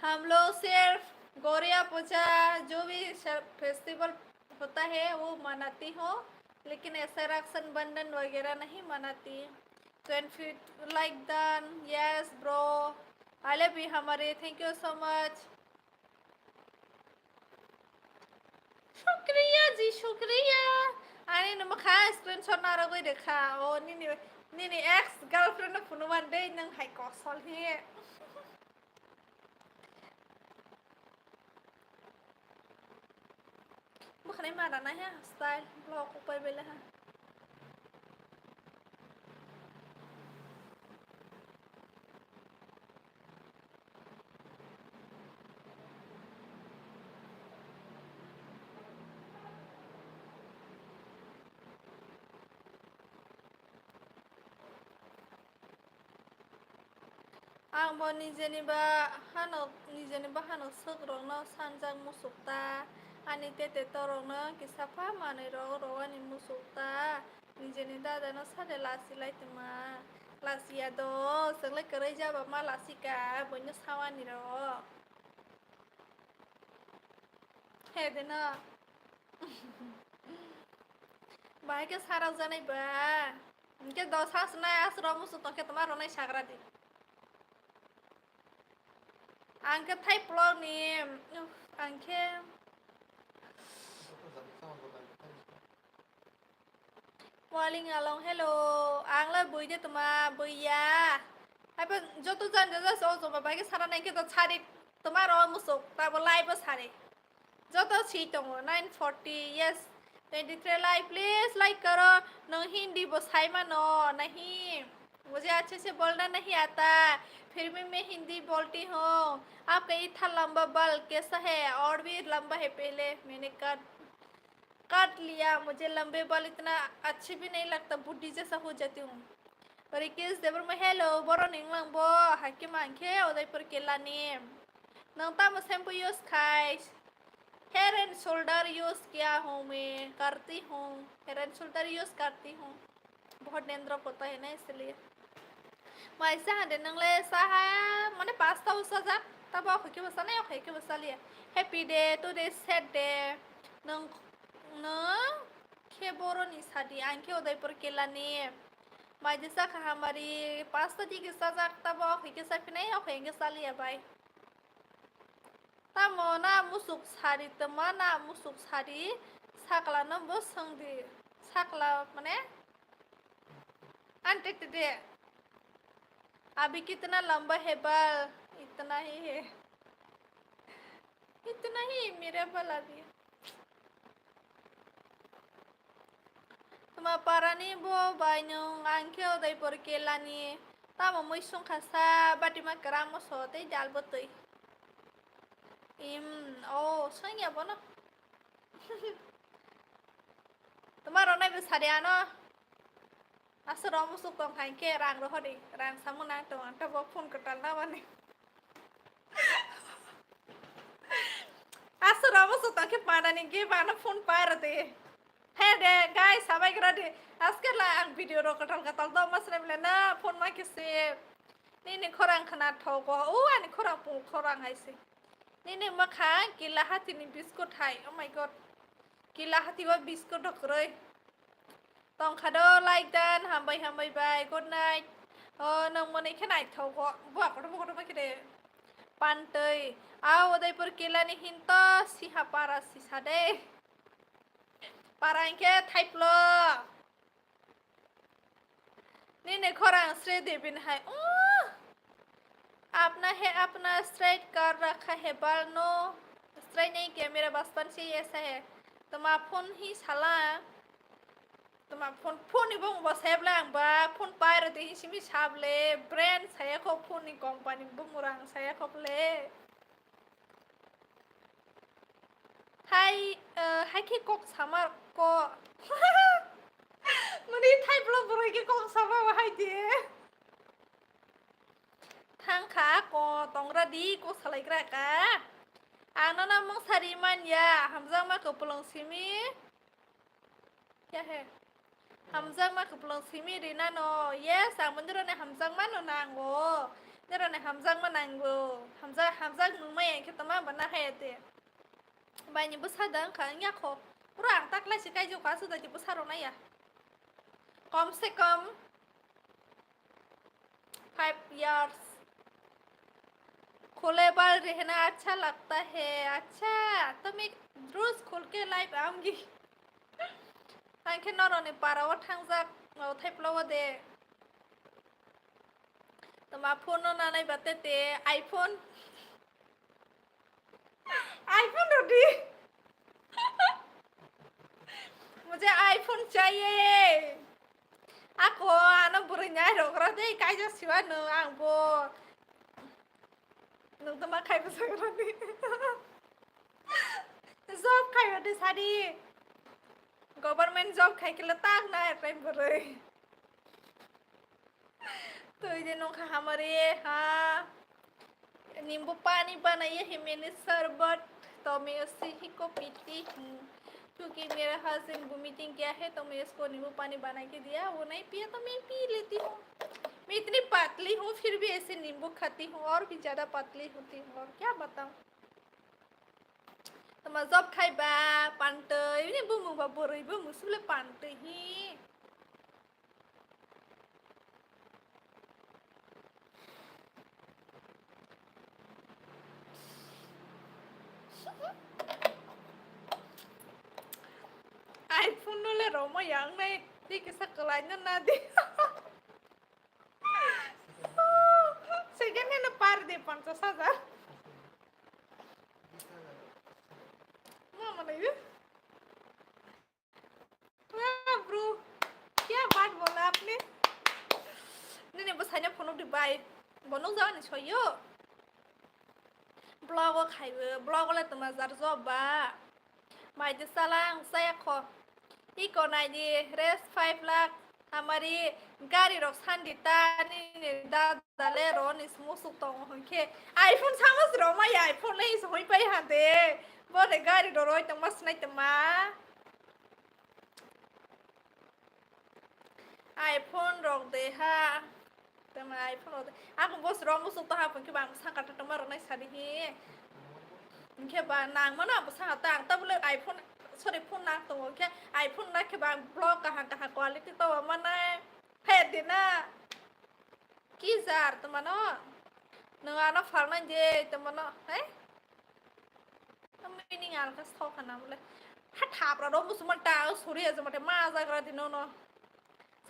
हम लोग सिर्फ गौरिया पूजा जो भी फेस्टिवल होता है वो मनाती हो लेकिन ऐसा रक्षाबंधन वगैरह नहीं मनाती तो like that yes bro I love you हमारे थैंक यू सो मच शुक्रिया जी शुक्रिया आने न मखा स्क्रीनशॉट नारा कोई देखा ओ नी एक्स गर्लफ्रेंड फुनुमान दे नंग हाई कॉसल हे मखने मारा ना है स्टाइल ब्लॉग ऊपर बेले है आंबो निजेनिबा हानो सग्रंनो सानजां मुसुक्ता आनि तेते तरंनो किसाफा मानै रवानि मुसुक्ता निजेनि दादानो सारे लासि लाइतमा लासिया दो जोंलाय करै जाबा मा लासिका बयनो सावानि र हे देना बाहाय के साराव जानाय बा इनके 10 हास नाय आसरा मुसुक्ता के तमारो नाय साग्रा दे आंके थाइप्ल' नि आंके मॉर्निंग along hello आंलाय बयदे तमा बया आइबो जतो जान जा सो बाबाके सारा नायके तो छारि तमारो मुसुक ताबो लाइव सारे जतो छी दङ 940 यस 23 लाइव प्लीज लाइक करो न हिंदी बसाई मानो नहीं मुझे अच्छे से बोलना नहीं आता फिर भी मैं हिंदी बोलती हूँ आपका इतना लंबा बाल कैसा है और भी लंबा है पहले मैंने काट लिया मुझे लंबे बाल इतना अच्छे भी नहीं लगता बुढ़ी जैसा हो जाती हूँ और किस देवर में हेलो बरो निंगलांबो हाके मांखे उदयपुर केलानी नंता मैं शैम्पू यूज खाइस हेयर एंड शोल्डर यूज किया हूँ मैं करती हूँ हेयर एंड शोल्डर यूज करती हूँ बहुत डेंड्रफ होता है ना इसलिए मैं ऐसे हांडे नंगले साहा माने पास्ता उसा जा तब आओ के बसा नहीं आओ के बसा लिया happy day today sad day नंग न के बोरो नि सादी आंके उदयपुर केलानी मैं जैसा कहा हमारी पास्ता दी के साथ तब आओ के साथ नहीं आओ के सालिया बाय तमो ना मुसुक सारी तमा ना मुसुक सारी साकला न बस संगदी साकला माने आंटे ते अभी कितना लंबा है बाल इतना ही है इतना ही मेरा बाल अभी तुम पारानी बो बाइनो आंखे उदयपुर केलानी तामो मैसुं खासा बाटिमा करामो सोते जाल बतई ओ संया बनो तुम्हारो नाइ बेसारियानो असर मुसुक दं हाइके रां रहदे रां सामुना तो अंता बो फोन कटाल ना माने असर मुसुक दं के पानानि के बाना फोन पार दे हे दे गाइस साबाय ग्रादे आजकल आं भिडियो रकटाल कटाल दो मसले बिले ना फोन मा किसे नि खरां खना थगो ओ आनि खरां हाइसे नि मखा किला हातिनि biscuit hi oh my god किला हातिवा बिस्कुट हकरै तंखादो लाइक दान हामबाय बाय गुड नाइट नों मोनै के नाइट थगो बुआखौथ' माखिदे पान्टै आ उदयपुर किलानि हिंतो सिहा पारा सिसादे पारा इनके थाइप्ल नि खरां स्रे देबिन हाय आपना है अपना स्ट्रेट कर रखा है बाल नो स्ट्रेट नहीं किया मेरा बचपन से ही ऐसा है तुम्हारा फोन ही साला तुम्हारा फोन फोन ही बंग बस है बलांग बा फोन पायर दे ही सिमी साबले ब्रांड saya को फोन ही कंपनी बुमरांग saya को ले हाय हाय के कोक सामर को मुझे थाई ब्लॉग बुरे के कोक सामर हाय दे थांग खा को तोंगरा दी को सलाइग्रा का आना ना मंग सारी मान या हमजा मा कपलंग सिमी क्या है हमजा मा कपलंग सिमी रिना नो yes ang मंदिर ने हमजा मा नो नांगो निरो ने हमजा मा नांगो हमजा नुमे के तमा बना है ते बायनि बसादं खांग या खो पुरा आं तकला सिकाय जो का सुदा जी बसारो ना या कम से कम 5 years खुले बाल रहना अच्छा लगता है अच्छा तो मैं रोज खोल के लाइव आऊंगी आंखे नरने पाराव थांजाक थाइप्लाव दे तुम्हारा फोन ना नहीं बाते ते आईफोन आईफोन रोटी मुझे आईफोन चाहिए aku ano burinya rokra deh kaja siwa no angbo nung tama kai besar ni job kai ada sari government job kai kila tak na time beri तो ये नों खा हमारे हाँ नींबू पानी बनाइए है मैंने शरबत तो मैं उसी ही को पीती हूँ क्योंकि मेरा हस्बैंड वोमिटिंग किया है तो मैं इसको नींबू पानी बना के दिया वो नहीं पिया तो मैं पी लेती हूँ मैं इतनी पतली हूँ फिर भी ऐसे नींबू खाती हूँ और भी ज़्यादा पतली होती हूँ और क्या बताऊँ तो मैं जब खाई बा पांटे ये बुमु बा बोरी बुमु सुले पांटे ही iPhone nole romo yang này đi cái sắc lại nhân na đi second hand par de 50,000 mama नहीं वाह ब्रो क्या बात बोला आपने नहीं नहीं बस हanya फोन उठी बाय बनों जाओ नहीं छोयो ब्लॉग खाइबो ब्लॉग वाला तो मजार जॉब बा माइदे सालां saya को Iko na di res 5 lakh Hamari gari rok sandita ni da dale ron is musuk tong honke iPhone samas roma ya iPhone le is hoi pai hade bo de gari do roi tong mas nai tama iPhone rok de ha tama iPhone rok aku bos rom musuk to ha pun ke bang sangkat tama ron nai sadi hi ke ba nang mana bu sang tang ta bule iPhone sorry phone na to ke iPhone na ke bang blog ka quality to mana phet din na ki zar to mano nanga na farna je to mano eh ami ni ngal ka so kana bole ha thap ra do musman ta suri jamate ma za gra dino no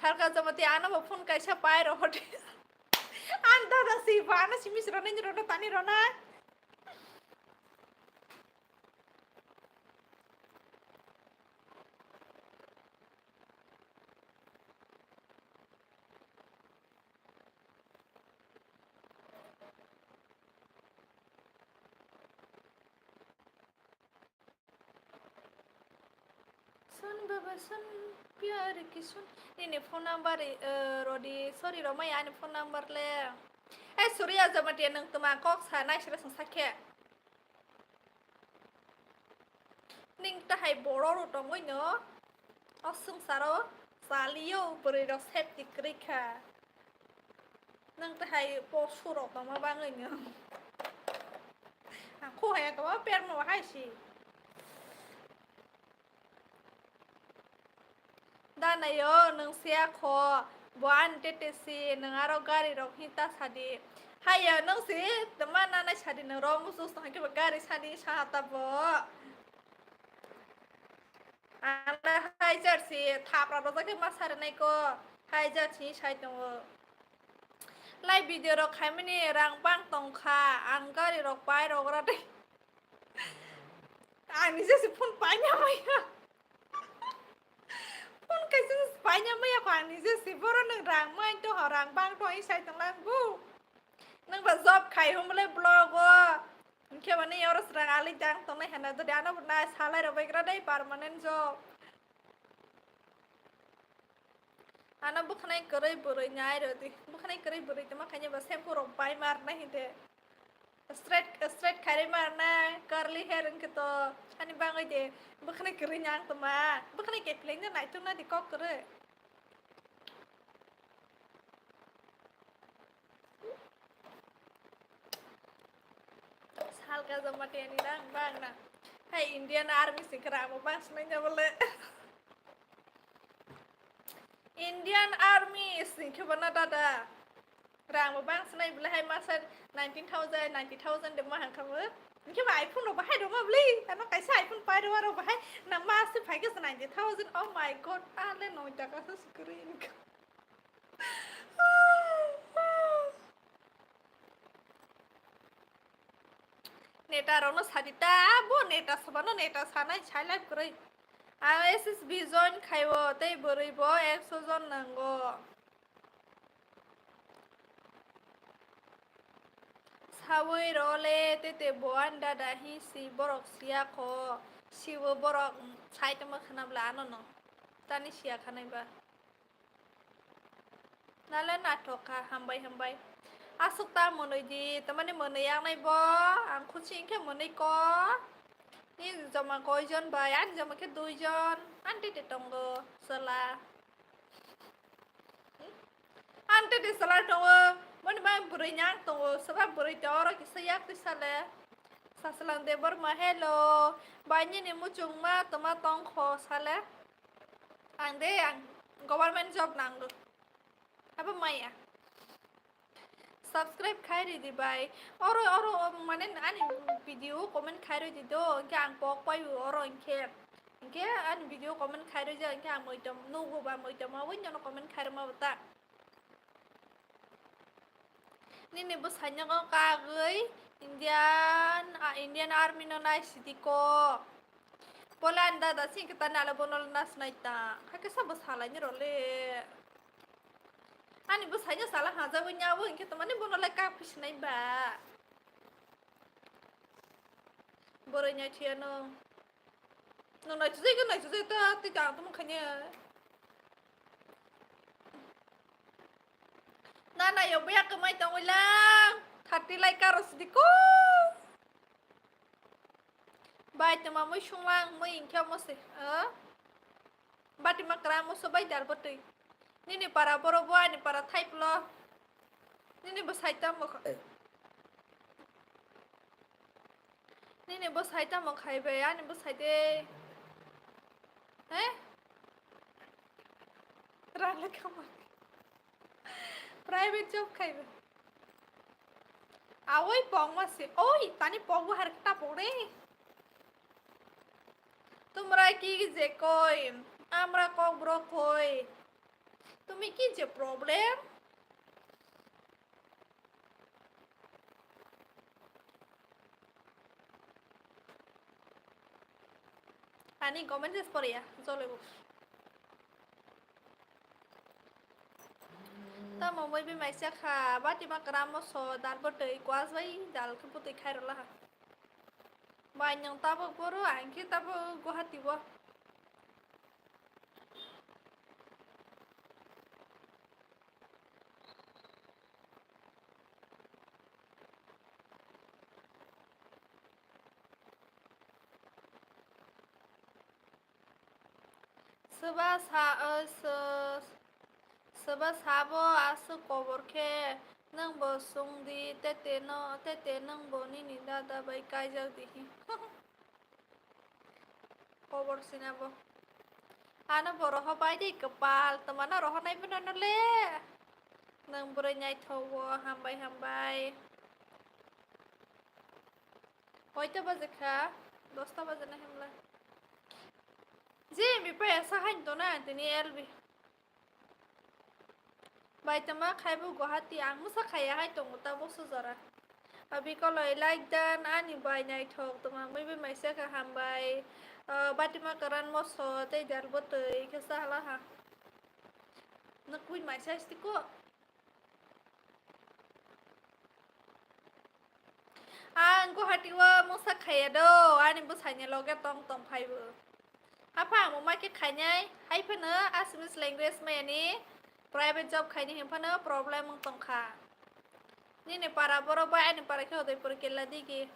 sarka jamate ana phone kaisa pai ro hote anda da si bana simis ro ne ro tani ro na Sun baba sun प्यार की सुन ini phone number rodi sorry roma ya ini phone number le surya jamatia nang tuma kok sana sira sake ning ta hai boro ro tong oi no osung saro salio beri dok septic rika nang ta hai po suro tong ma bang oi no ko hai ka per mo hai si Dana yo nung siya ko buan tetesi nung araw gari rok hita sadi haya nung si teman nana sadi nung rom musus nung ke gari sadi sahata bo ana hai jersey thap ra ro ke masar nai ko hai jersey sai tong Lai video rok khai mani rang bang tong kha ang gari rok pai rok ra dei. Ang ni se phun pai nya mai. Phun kai se pai nya mai ko ang ni se boro nang rang mai to ho rang bang to isai tang lang bu. Nang ba job khai hom le blog o. Ke bani oros rang ali jang tong nai hana to dana na salai rok bai gra dei permanent job. Ana bukhnai korai borai nyai ro di. Bukhnai korai borai te ma khanya ba shampoo rok pai mar na hi de. Straight khare marna curly hair ke to ani bangai de bukhne kri nyang to ma bukhne ke pleng na nai to na di kok kre sal ka jamati ani rang bang na hai Indian army sikra mo bang snai nya bole Indian army sikhe bana dada rang mo bang snai bole hai masa 19,000 90,000 de ma han khamu ke ba iPhone ro ba hai do ma bli ana kai sai iPhone pai ro ba hai na ma se phai ke 90,000 oh my god ale no ta ka screen neta ro no sadita bo neta sabano neta sanai chai live krai ISS vision khaibo tei boroi bo 100 jon nango Sawai role tete boan dada hi si borok sia ko siwo borok sai tama khana bla ano no tani sia khanai ba nala natoka hambai asuk ta monoi di tamani monoi yang nai bo ang khuchi ke monoi ko ni jama koi jon ba an jama ke 2 jon anti te tongo sala anti te sala tongo Mani bang burai nyang tongo sebab burai toro kisayak ti sale sasalang de bor ma hello banyi ni mucung ma toma tong kho sale ang de ang government job nang do apa maya subscribe khai di bai oro mane ani video comment khai di do ke ang pok pai oro ke an video comment khai ja ke ang moi tom nu go ba moi tom ma win no comment khai ma bata Nini bus hanya kau kagai Indian Army no nai city ko Pola anda da sing kita nala bonol nas naita kake sa bus halanya role ani bus hanya salah haja punya bu kita mani bonol ka fish nai ba Borenya chiano no nai chuse ta ti jang tum khanya Nana yo biya ke mai tong ulang. Thati lai karos di ko. Bai te ma mo shung lang mo in kya mo se. Bati makra mo so bai dar botoi. Nini para boro bo ani para thai plo. Nini bo saita mo. Nini bo saita mo khai be ani bo saite. Rala kama. Private job khaibe awoi pong ma se oi tani pong har ta pore তোমরা কি যে কই আমরা ককব্রক হই তুমি কি যে problem ani comment es por ya চলে বস ta mo moi bi mai sia kha ba ti ma gram mo so dar bo tei kwas bai dal ke puti khai rola ha ba nyang ta bo poro an ki ta bo go hati bo Sebab sabo asu koborke nang bo sung di tete nang bo ni dada bai kai jau di kobor sinabo ana boro ho bai di kepal temana roho nai benar le nang boro nyai thowo hambai hoita baje kha 10টা baje na hemla je mi pa esa hain to na tini elbi Baitama khaibu Guwahati ang musakaya hai tong utabo suzara. Abi koloi like dan ani bai nai thok tama maybe maise ka hambai batima karan moso te jar botoi ke sala ha. Nakui maise stiko. Ang Guwahati wa musakaya do ani busanya loge tong tong phaibu. Apa mo mai ke khanyai hai phana Assamese language mai ani private job khayni hemphana problem mong tong kha. Ni ne para boro ba ani para ke hodoi por kella digi.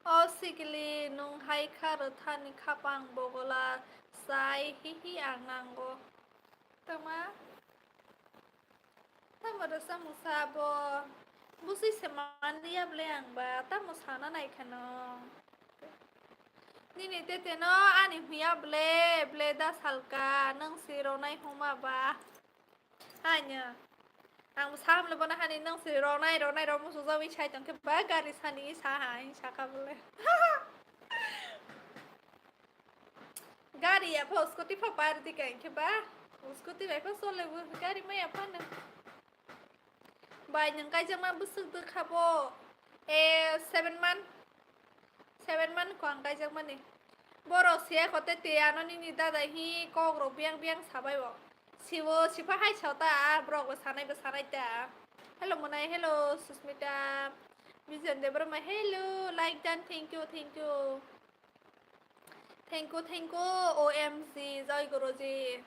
Osigli nung hai karo thani khapang bogola sai hihi angango. Tama tama rasa musabo busi semani able ang ba tamo sana nai khano. Nini tete no ani huya ble da salka nang siro nai huma ba. Hanya ang musam le bona hani nang siro nai ro musu zawi chai tang ke ba gari sani sa hai sa ka bole. Gari apa scooty pa par di kain ke ba scooty vai pa sole bu gari mai apa na bai nang kai jang ma busuk de khabo 7 man ko ang kai jang ma ni boro sia khote te ano ni dada hi kok ro biang sabai bo siwo sipa hai chauta brok ba sanai ta hello monai hello Susmita Vision Debra ma hello like dan thank you OMG joy guruji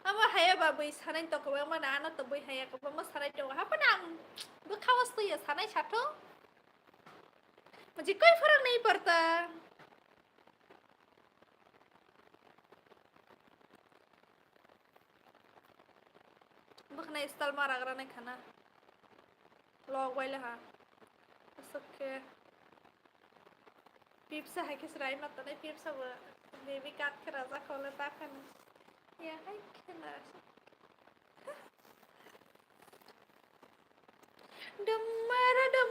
ama haya ba bai sanai to ko ma na no to bai haya ko ma sanai to ha pa nang bu khawas to ya sanai chato मुझे कोई फर्क नहीं पड़ता बखना style मारा करा नहीं खाना log वाले हाँ सबके पिप्सा है किस राइम ना तो नहीं पिप्सा वो बेबी काट के राजा खोले ताकन या है क्या डम मारा डम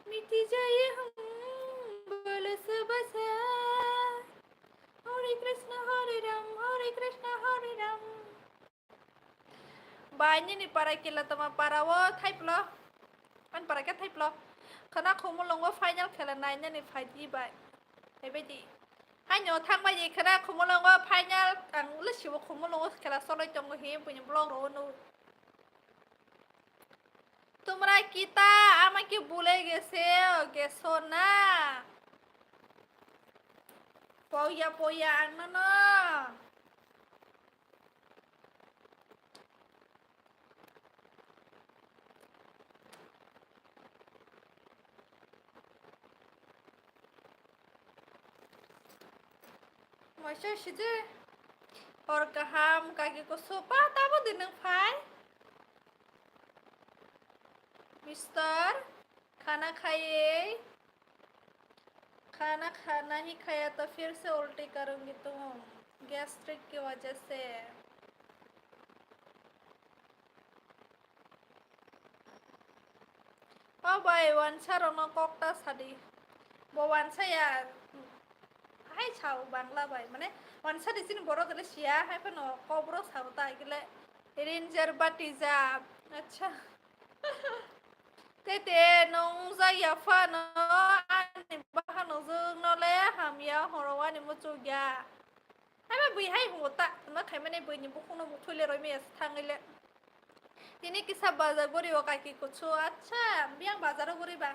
मिटी जाए हम बोले सब से हरे कृष्णा हरे Ram banyak ni para kila tama para wo type lo kan para ke type lo karena kamu longo final kala nanya ni faji ba ebedi hanyo thang ba ye karena kamu longo final ang lesi wo kamu longo kala solo jongo he punya blog ro no তোমরা কিতা আমাকে ভুলে গেছো না পয়া আনো না Masya size or kaham kaki ko sopa tabo din ng fai Mister खाना ही खाया तो फिर से उल्टी करूंगी तुम गैस्ट्रिक की वजह से oh boy wansa rono kokta sadi bo wansa ya hai chau bangla bai mane wansa di sini boro gele sia hai pano kobro sauta gele ranger batiza acha tete nong za ya fa no ani ba no zung no le ham ya horowa ni mu chu ya hai ba bui hai mo ta ma khai mane bui ni bu khong no bu thule roi me thangile tini kisa bazar gori o kaki kuchu acha biang bazar gori ba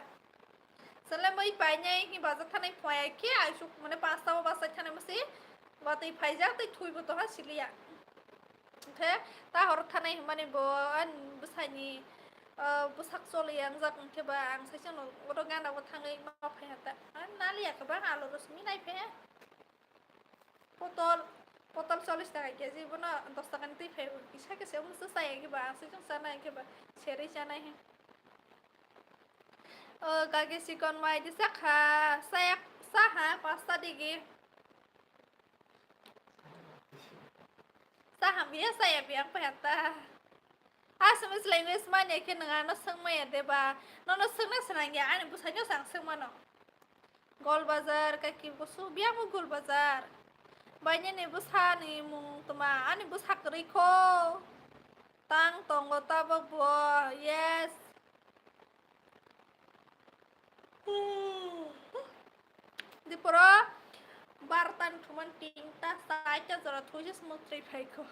sale mai pai nyai hi bazar thanai phaya ke aisu mane pasta ba basa thanai masi ba tai phaija tai thui bu to ha silia the ta hor thanai mane bo an busani busak sole yang zak ke ba ang sa chang no gan da thangai ma phaya ta nali ya ka ba alo rosmi nai phe potol 40 টাকা KG বনা 10 টাকা নিতেই ফের ইসা কে same সস্তা है कि बा से जो सना है कि बा छेरे जाना है कागे सिकन माइ दिसा खा साया साहा पास्ता दिगे Saham biasa ya biang peta. Asam is language mana ke nengano seng maya deba. Nono seng na senang ya ane busanya sang seng mano. Gol bazar kaki busu biang mu gol bazar. Banyak nih busa nih mung tema ane busa keriko. Tang tonggo tabak buah yes. Di pura bartan cuman tinta saja zara tujuh semutri baiko.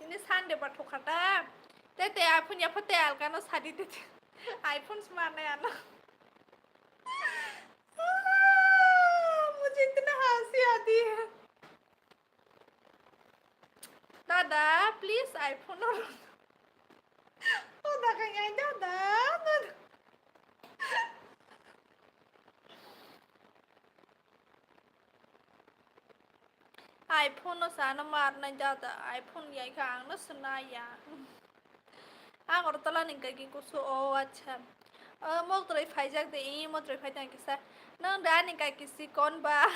Ini sande batu kata. Tete iPhone ya pete alkano sadi tete. iPhone semana ya no. मुझे इतना हंसी आती है दादा please iPhone और udah kayak दादा iPhone nó xả nó mát này दादा iPhone vậy càng nó sunaya और तला निकल कुछ ओ अच्छा मोक तो फाइ जाक दे मोक तो फाइ जाक किसा नंग दा निकल किसी कौन बा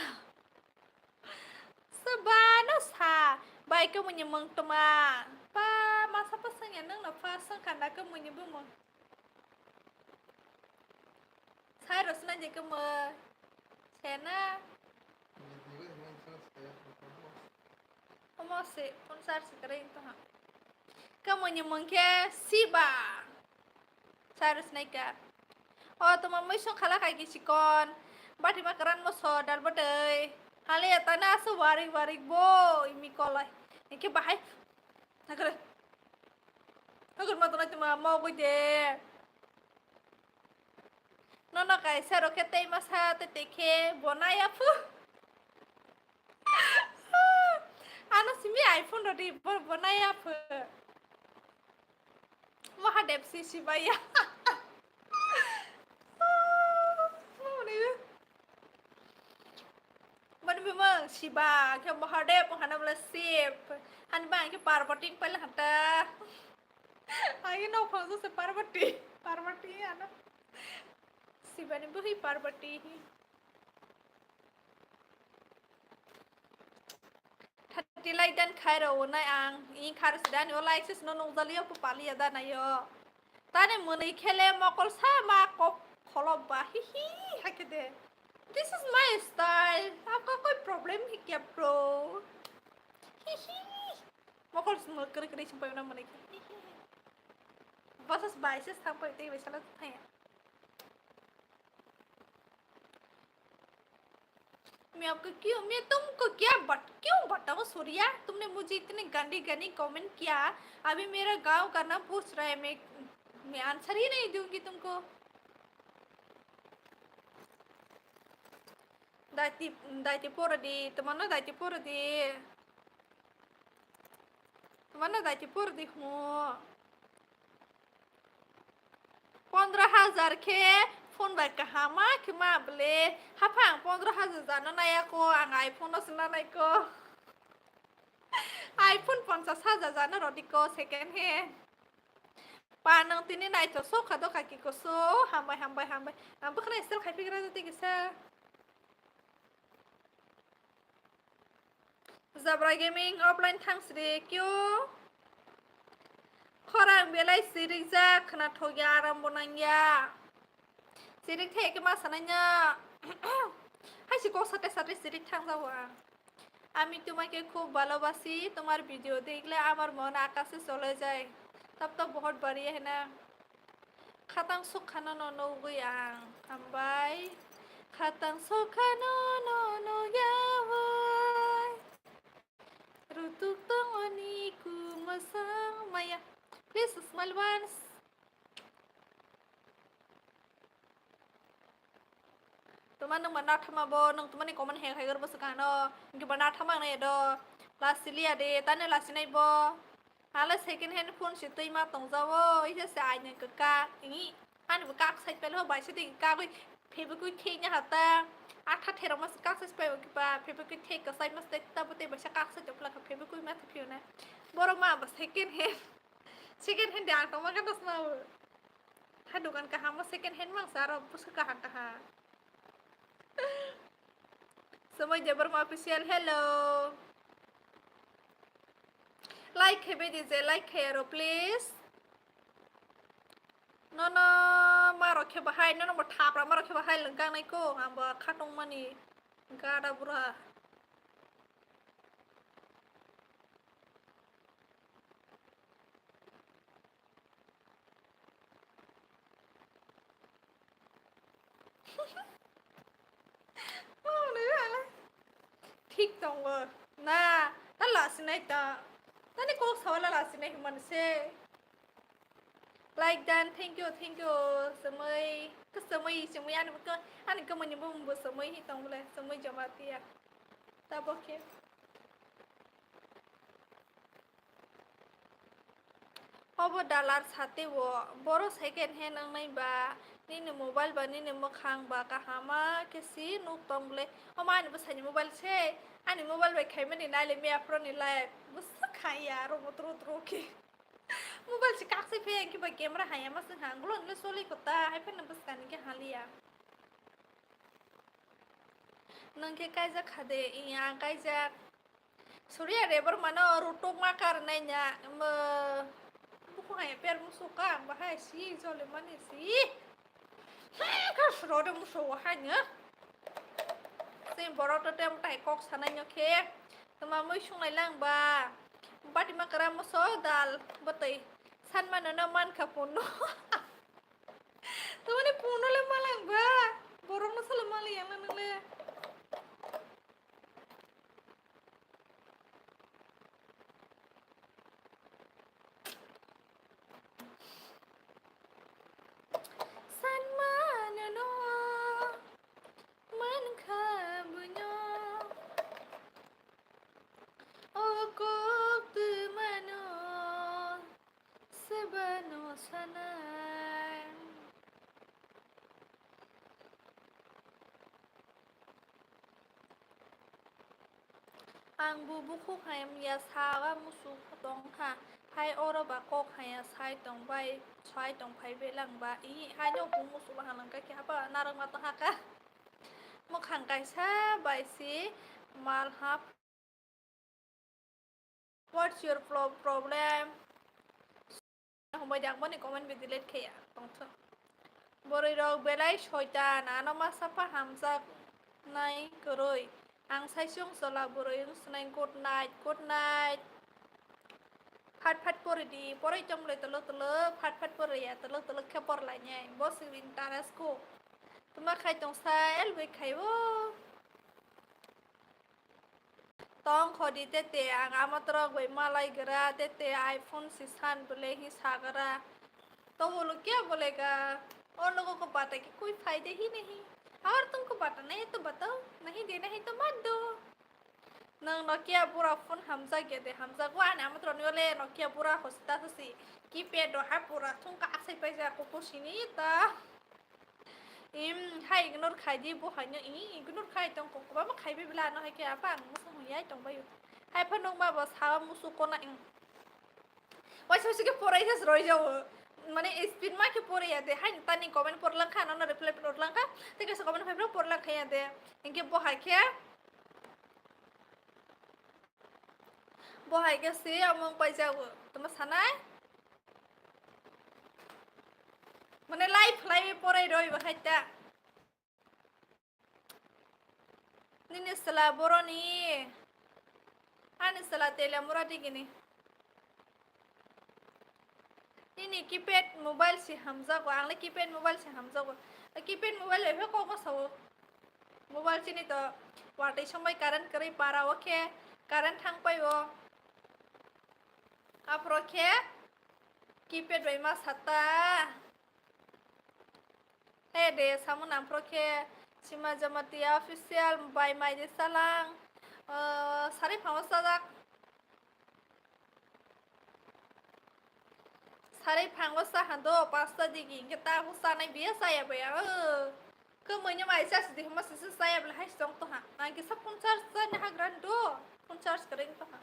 sebano sa bai ke menyemang tema pa masa pasang ya nang na pasang kana ke menyebung saya harus nanya ke me sena como se ponsar se keren to ha ke menyemang ke siba saya harus naik oh tema mai so khala kai ki sikon bati makaran mo so dal badai hale ya tanah so warik bo imi kolai ke bahai nagar matuna tuma mau go de nono kai sero ke tei masa te ke bonaya pu ano simi iPhone rodi bonaya pu wah dep si baya memang siba ke bahade penghana bela sip han bang ke parvati pala hata ai no phangso se parvati ana siba ni buhi parvati thati lai dan khairo nai ang i khar sidan o lai sis no nong daliyo pali ada na yo tane muni khele mokol sa ma kop kholob ba hi hakede This is my style. आपका कोई problem है क्या bro? Mau kalau semua kering sampai mana mana ki. Bosas biases sampai itu biasa lah tanya. मैं तुमको क्यों बताऊँ सूर्या तुमने मुझे इतने गंदी कमेंट किया अभी मेरा गाँव का नाम पूछ रहा है मैं आंसर ही नहीं दूंगी तुमको Dati pura di teman dati pura di हो 15,000 ke phone bai ka hama kima ble hapang 15,000 jana naya ko ang iPhone no sna nai ko iPhone 50,000 jana rodi ko second hand panang tini nai to so khado kaki ko so hambai ang bukan estel khai pikir ada tigisa Zabra Gaming offline थांसरे क्यों खरां बेलाय सिरिक जा खना थोया आराम बनाया सिरिक थे के मा सानाया हाइसे को साथे सिरिक थां जावा আমি তোমাকে খুব ভালোবাসি তোমার ভিডিও দেখলে আমার মন আকাশে চলে যায় तब तो बहुत बढ़िया है ना खतंग सुखानो नो गयां हामबाय खतंग सुखानो no यावै Rutuk tangoniku masang maya. Please small ones. Teman nang mana thama bo nang teman ni komen heng hagar bo sakano. Inki mana thama na edo. Last liya de tane last nai bo. Hala second hand phone sitai ma tong jawo. Isa sa ai nang ka. Ini an bo kak sai pelo bai sitai ka koi phebe koi thek nya hata. आठा ठेरा मस काक से spy ओकिपा फेबे कुइ थे कसाइ मस देखता बते बसा काक से जपला का फेबे कुइ माथ फिउना बरो मा बस सेकेंड हैंड आ तो मगा दस ना हा दुकान का हम सेकेंड हैंड मा सारा पुस का हा समय जबर मा ऑफिशियल हेलो like खेबे दीजिए like खेरो please no no मारो खेबा हाय no no थापरा मारो खेबा हाय लंगांग नायको आंबा खाटं मानि गादा बुरा ठीक दङ ना दा लासिनाय दा दानि कल सावला लासिनाय मोनसे like dan thank you semai ke semai anu kemani bumbu semai hitang boleh semai Jamatia tak boleh अब दालार साथे वो बरो सेकेंड हैंड अंगनाय बा नीने मोबाइल बा नीने मोखांग बा काहामा केसी नुक तंगले ओ माने बसानि मोबाइल से आनि मोबाइल बा खायमानि नाले मे आफ्रोनि लाइफ बस खाया रो के मोबाइल से काक्से फे कि बा कैमरा हाया मा जों हांगलो नले सोलि कोता हाय फेन बस कानि के हालिया नंके कायजा खादे इया कायजा सूर्य रेबर मानो रुटोक मा कारनायnya bukan ya per musuh kan bahaya sih soalnya mana sih kan sudah ada musuh wahanya sih borok tuh tem tai kok sananya ke tema musuh nailang ba badi makara musuh dal betul san mana naman kapuno teman ini puno le malang ba borok musuh le malang yang nang le ang bubuko kaya miya saga musuh dong ha hai ora ba kok kaya sai dong bai sai dong pai belang ba I hai no bu musuh ba halang ka kya ba narang mata haka mukhang kaisa bai si mal hap what's your problem hombai jak mani comment bi delete kaya tong tho borai rok belai shoitan ano masapa hamza nai koroi ang saisung sola borai sunai good night Pat pori di pori jom le telo pat pori ya telo ke por la nyai bos win tarasko tuma khai tong sai elwe khai wo tong khodi tete ang amatra goi malai gara tete iPhone 6 bole hi sagara तो वो लोग क्या बोलेगा और लोगों को बात है कि कोई फायदे ही नहीं और तुमको बांटना है तो बताओ नहीं देना है तो मत दो nang Nokia pura phone hamza gede hamza ko ana matro niole Nokia pura hosta hosi keypad do ha pura thung ka sai paisa ko ko sini ta hai ignore khai di bo hanya ignore khai tong ko ba ma khai be bila no hai ke apa musu huyai tong bayu hai phanong ma ba sa musu ko na wai so ke pura is roi jau মানে speed মা কে পড়ে দে high তানি comment পড়লাম খা না reply পড়লাম খা ঠিক আছে কমেন্ট ফাইভ পড়লাম খাইয়া দে ইনকে বহাই খে বহাই গেছে আমং পাই যাও তোমার সানাই মানে লাইফ পড়াই রইব খাইতা নিনে সালা বরনি আনি সালা তেলা মুরাদি গিনি ini keypad mobile si hamza ko ang keypad mobile si hamza ko keypad mobile ebe ko ko sawo mobile sini to watai sampai current kari para oke current thang pai o apro ke keypad bai ma sata he de samun apro ke Hamarijamatia official by my salang sari phamasa Hari phangwasa hando pasta digi kita husa nai biasa saya ya ke menya mai jas di mas saya bela hai song to ha nang ki sab pun charge sa na grando pun charge kering to ha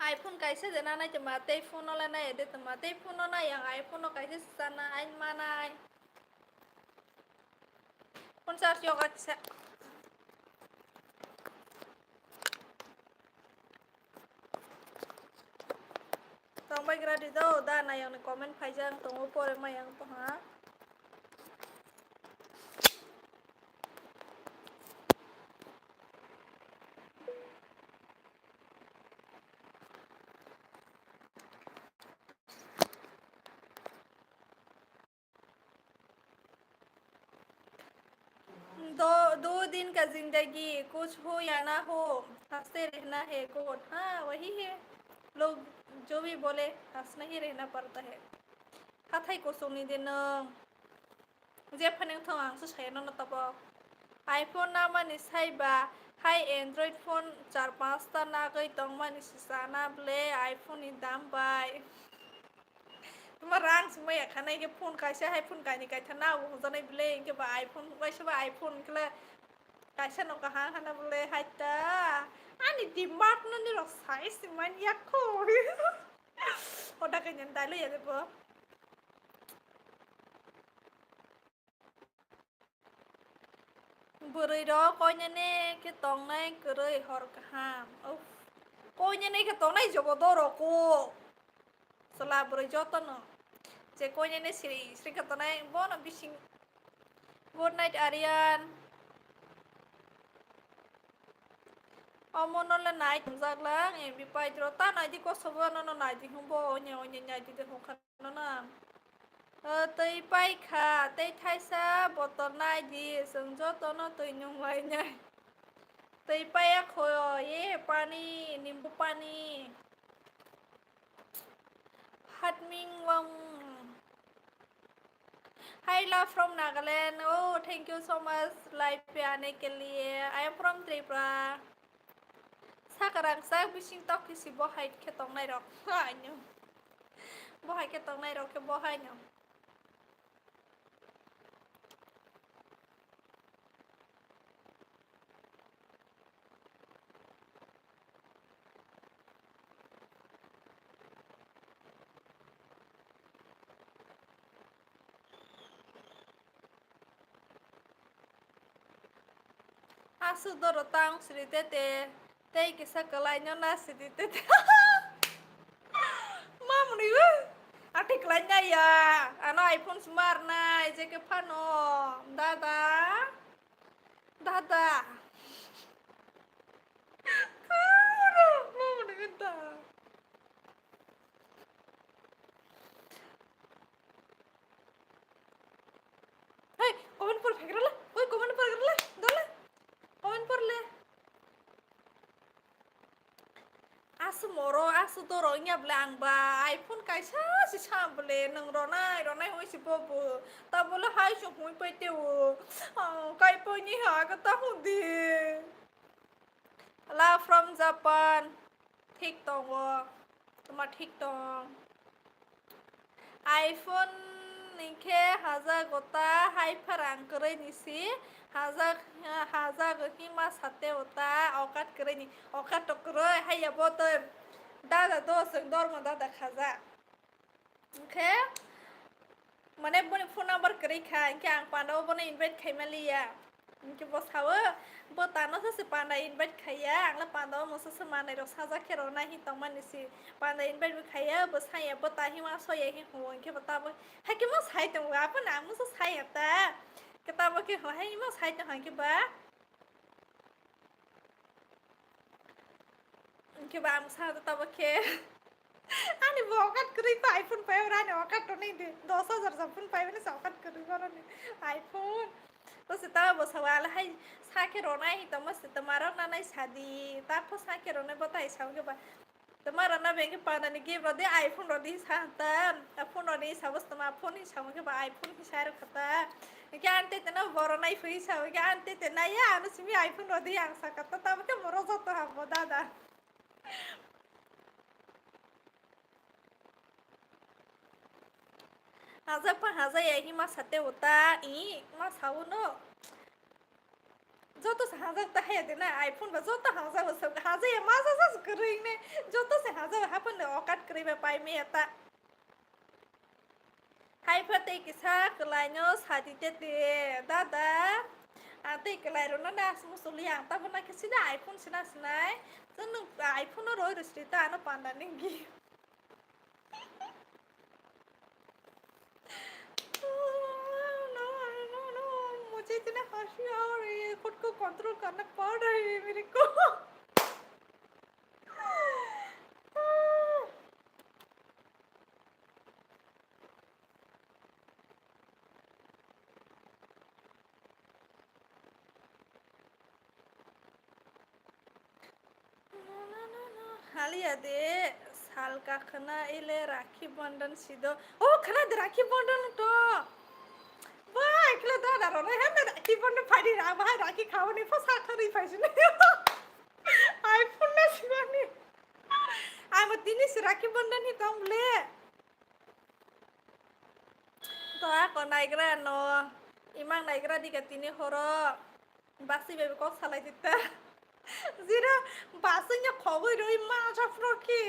iPhone kaise dena na Jamatia phone la na ede Jamatia phone na yang iPhone kaise sana ain manai Puncar yoga sa. Tong bay gradi do da na yang comment phajang tong upore mayang to ha. दो दिन का जिंदगी कुछ हो या ना हो हंसते रहना है कोट हाँ वही है लोग जो भी बोले हंसना ही रहना पड़ता है हाथाय को सोनी दिन जे फनें थों आंसो सायनो न तब आईफोन ना मानी साइबा हाय एंड्रॉइड फोन 4-5 ता ना गई तंग मानी साना ब्ले आईफोन नि दाम बाय तुम्हारा रंग समय खाने के फोन कैसे है फोन का नहीं कैसे ना वो जाने ब्ले इनके बा आईफोन वैसे बा आईफोन के लिए कैसे न कहाँ खाना ब्ले है ता आनी डिमांड न नहीं रख साइज मन या कोई और ढके जंता ले ये देखो bưởi đó coi như nè cái tông này cứ rồi họ ham coi như nè cái tông này chụp đồ rồi cô sala bưởi cho tao nó chỉ coi như nè sri cái tông này bố nó bị sinh good night Aryan nó là này cũng giặc lắm em bị bay rồi ta này thì có số nó này thì không bố nhiều nhảy thì không khăn nó nè tây bay khá tây thái sa bộ tông này gì sừng cho tao nó tây nhung lại nhảy tây bay khôi ye pani nimbu pani hạt minh vong hi love from Nagaland oh thank you so much live पे आने के लिए I am from Tripura 사가랑 싹 비싱 떡 किसी बहाई के तंग नहीं रख हाइन्यो बहाई के तंग नहीं रख के बहाइन्यो asu doro tang sri tete tei kisa kelai nyona sri tete mam ni artik lainnya ya ano iPhone smart na je ke pano dada dada mam ni genta hey comment पर फेंक रहा ओए comment पर कर ले दले comment पर ले asu moro asu toro nya blang ba iPhone kaisa si sambele nang ronai hoi si bobo ta bola hai su hui pe teu kai po ni ha ka ta hu di la from Japan TikTok wo tuma TikTok iPhone ninke haza gota hai parang kore nisi haza gohi mas hate ota aukat kore ni aukat to kore hai ya boten dada do seng dor ma dada khaza okay mane bone phone number kore kha inke ang pando bone invite khai malia inke bos hawa bo tano se panda invite khaya ang la pando mo se mane ro saja khero na hi tong mani si panda invite khaya bo saya bo ta hi ma so ye hi ho inke bata bo ha ke mo sai tong wa pa na mo se sai ta ke ta bo ke ho hai mo sai ta han ke ba inke ba mo sa ta bo ke ani bokat kri ta iPhone pa ra ne bokat to nahi de 10000 sa phone pa ne sa bokat kri ra ne iPhone तो सिता बस सवाल है साके रोना ही तो मस्त तुम्हारा ना नहीं शादी ताप साके रोने बताई साव के बाद तुम्हारा ना बेंगे पाना ने गिफ्ट रोदे आईफोन रोदी साता फोन रोदी सावस तुम्हारा फोन ही साव के बाद आईफोन की शायर खता क्या आंटे तना बोरो नहीं फ्री साव क्या आंटे तना या अनुसिमी आईफोन रोदी आंग सकता तब के मोरो तो हम दादा हाजा पण हाजा यही मा सते होता ई मा साऊ नो जो तो हाजा त है देना आईफोन बा जो तो हाजा हो सब हाजा ये मा सा करिंग ने जो तो से हाजा हापन औकात करी बा पाई में आता हाय फते किसा कलाइनो सादी ते दादा Ate kelai rona na musuli ang ta bana kisi na iPhone sina sinai. Tunu iPhone ro rustita na panda ningi. No, मुझे इतना हंसी आ रही है खुद को कंट्रोल करना पड़ रही है मेरे को हालिया दे साल का खना इले राखी बंधन सीधो ओ खना दे राखी बंधन तो वाह एकला दादा रो है मैं राखी बंधन फाड़ी रा वहां राखी खाओ नहीं फसा खरी फाइसने आईफोन ना सिवानी आई मत दिन से राखी बंधन ही तुम ले तो आ को नाइग्रा नो इमां नाइग्रा दी के तिनी होरो बासी बेबी को सालाई दिता Zira basanya khogoi roi ma jafroki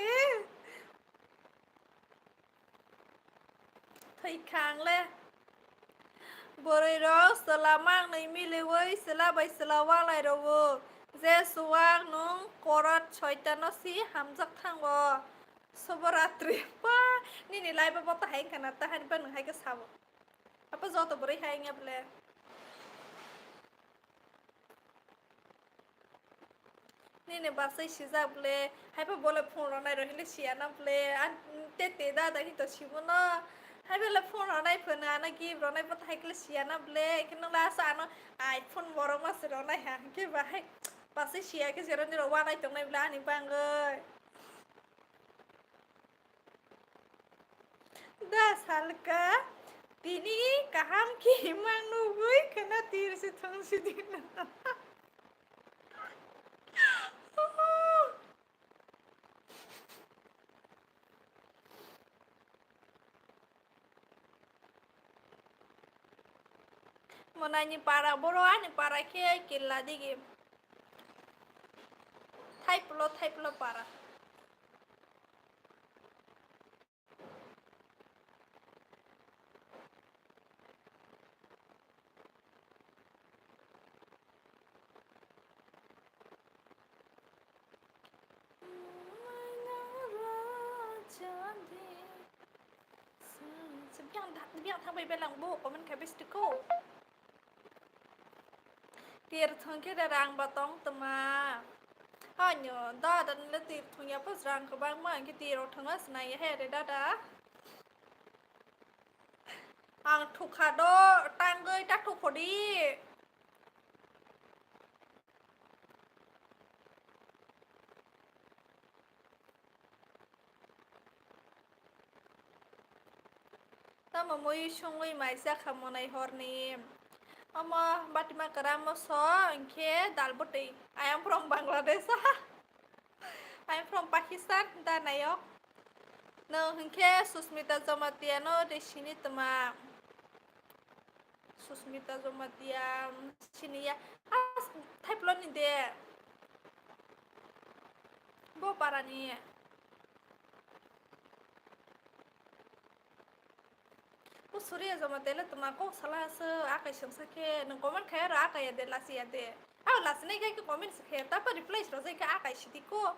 thai khang le borai ro salamang nei milewoi selabai selawang lai ro je suwang nung korat choitano si hamjak thango soboratri pa ni lai ba ta hai kana ta han ba nung hai ka sabo apa joto borai hai ngable Nene basai siza ble haipa bole phone ronai rohile siana ble an te da da hito sibuno haipa le phone ronai phona na gi ronai pat haikle siana ble kinu la sa no iPhone borong mas ronai ha ke ba hai basai sia ke zero ni ro wa nai tong nai ble ani bangai da salka tini kaham ki mang nu hui kana tir si thong si din Mona ni para boro ani para ke killa digi type lo para biang thang bai belang bu ko man kabis tiko tir thang ke rang batong tama hanyo da dan le tir thung ya pas rang ka bang ma ke tir thang as nai he de da ang thukha do tang goi ta thuk khodi tama moi songoi maisa khamonai horni ama batima karamo so inke dalboti I am from Bangladesh I am from Pakistan da nayo no inke Susmita Jamatia no de sini tama Susmita Jamatia sini ya as type ni de bo parani Surya Jamatela tumako salas akai sake nang comment kaya ra akai de lasi ade lasi nei kai comment sakhe ta pa reply ro jai ka akai sidiko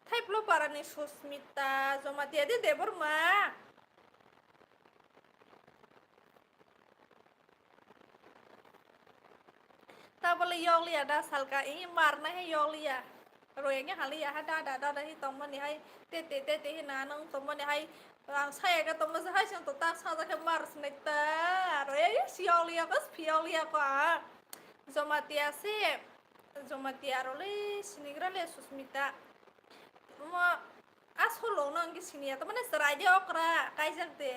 type lo parani Susmita Jamatia de debor ma ta bole yoglia da salka I marna he yoglia royangnya halia hada da hi tomani hai te hina nang tomani hai saya ka tomo sa hai sing tota sa ka mars neta roya siolia kas fiolia ko Jamatia se Jamatia role sinigra le Susmita mo asholo nang gi sinia to mane saraje okra kai jakte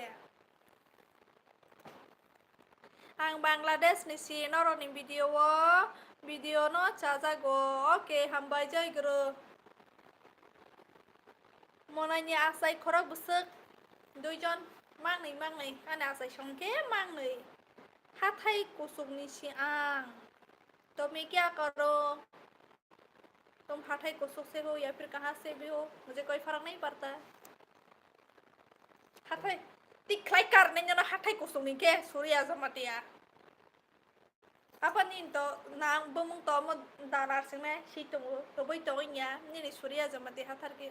ang Bangladesh ni si noro ni video no chaja go okay hambai jai gro monanya asai khorok busuk duijon mangnei ana asai songke mangnei hathai kusukni si ang तुम क्या करो तुम हाथाई कुसुक से हो या फिर कहाँ से भी हो मुझे कोई फर्क नहीं पड़ता हाथाई दिखलाई करने जना हाथाई कुसुक नहीं के Surya Jamatia apa nin to nang bumung to mo dalar sing na si to to boy to nya ni ni surya jamati hathar ki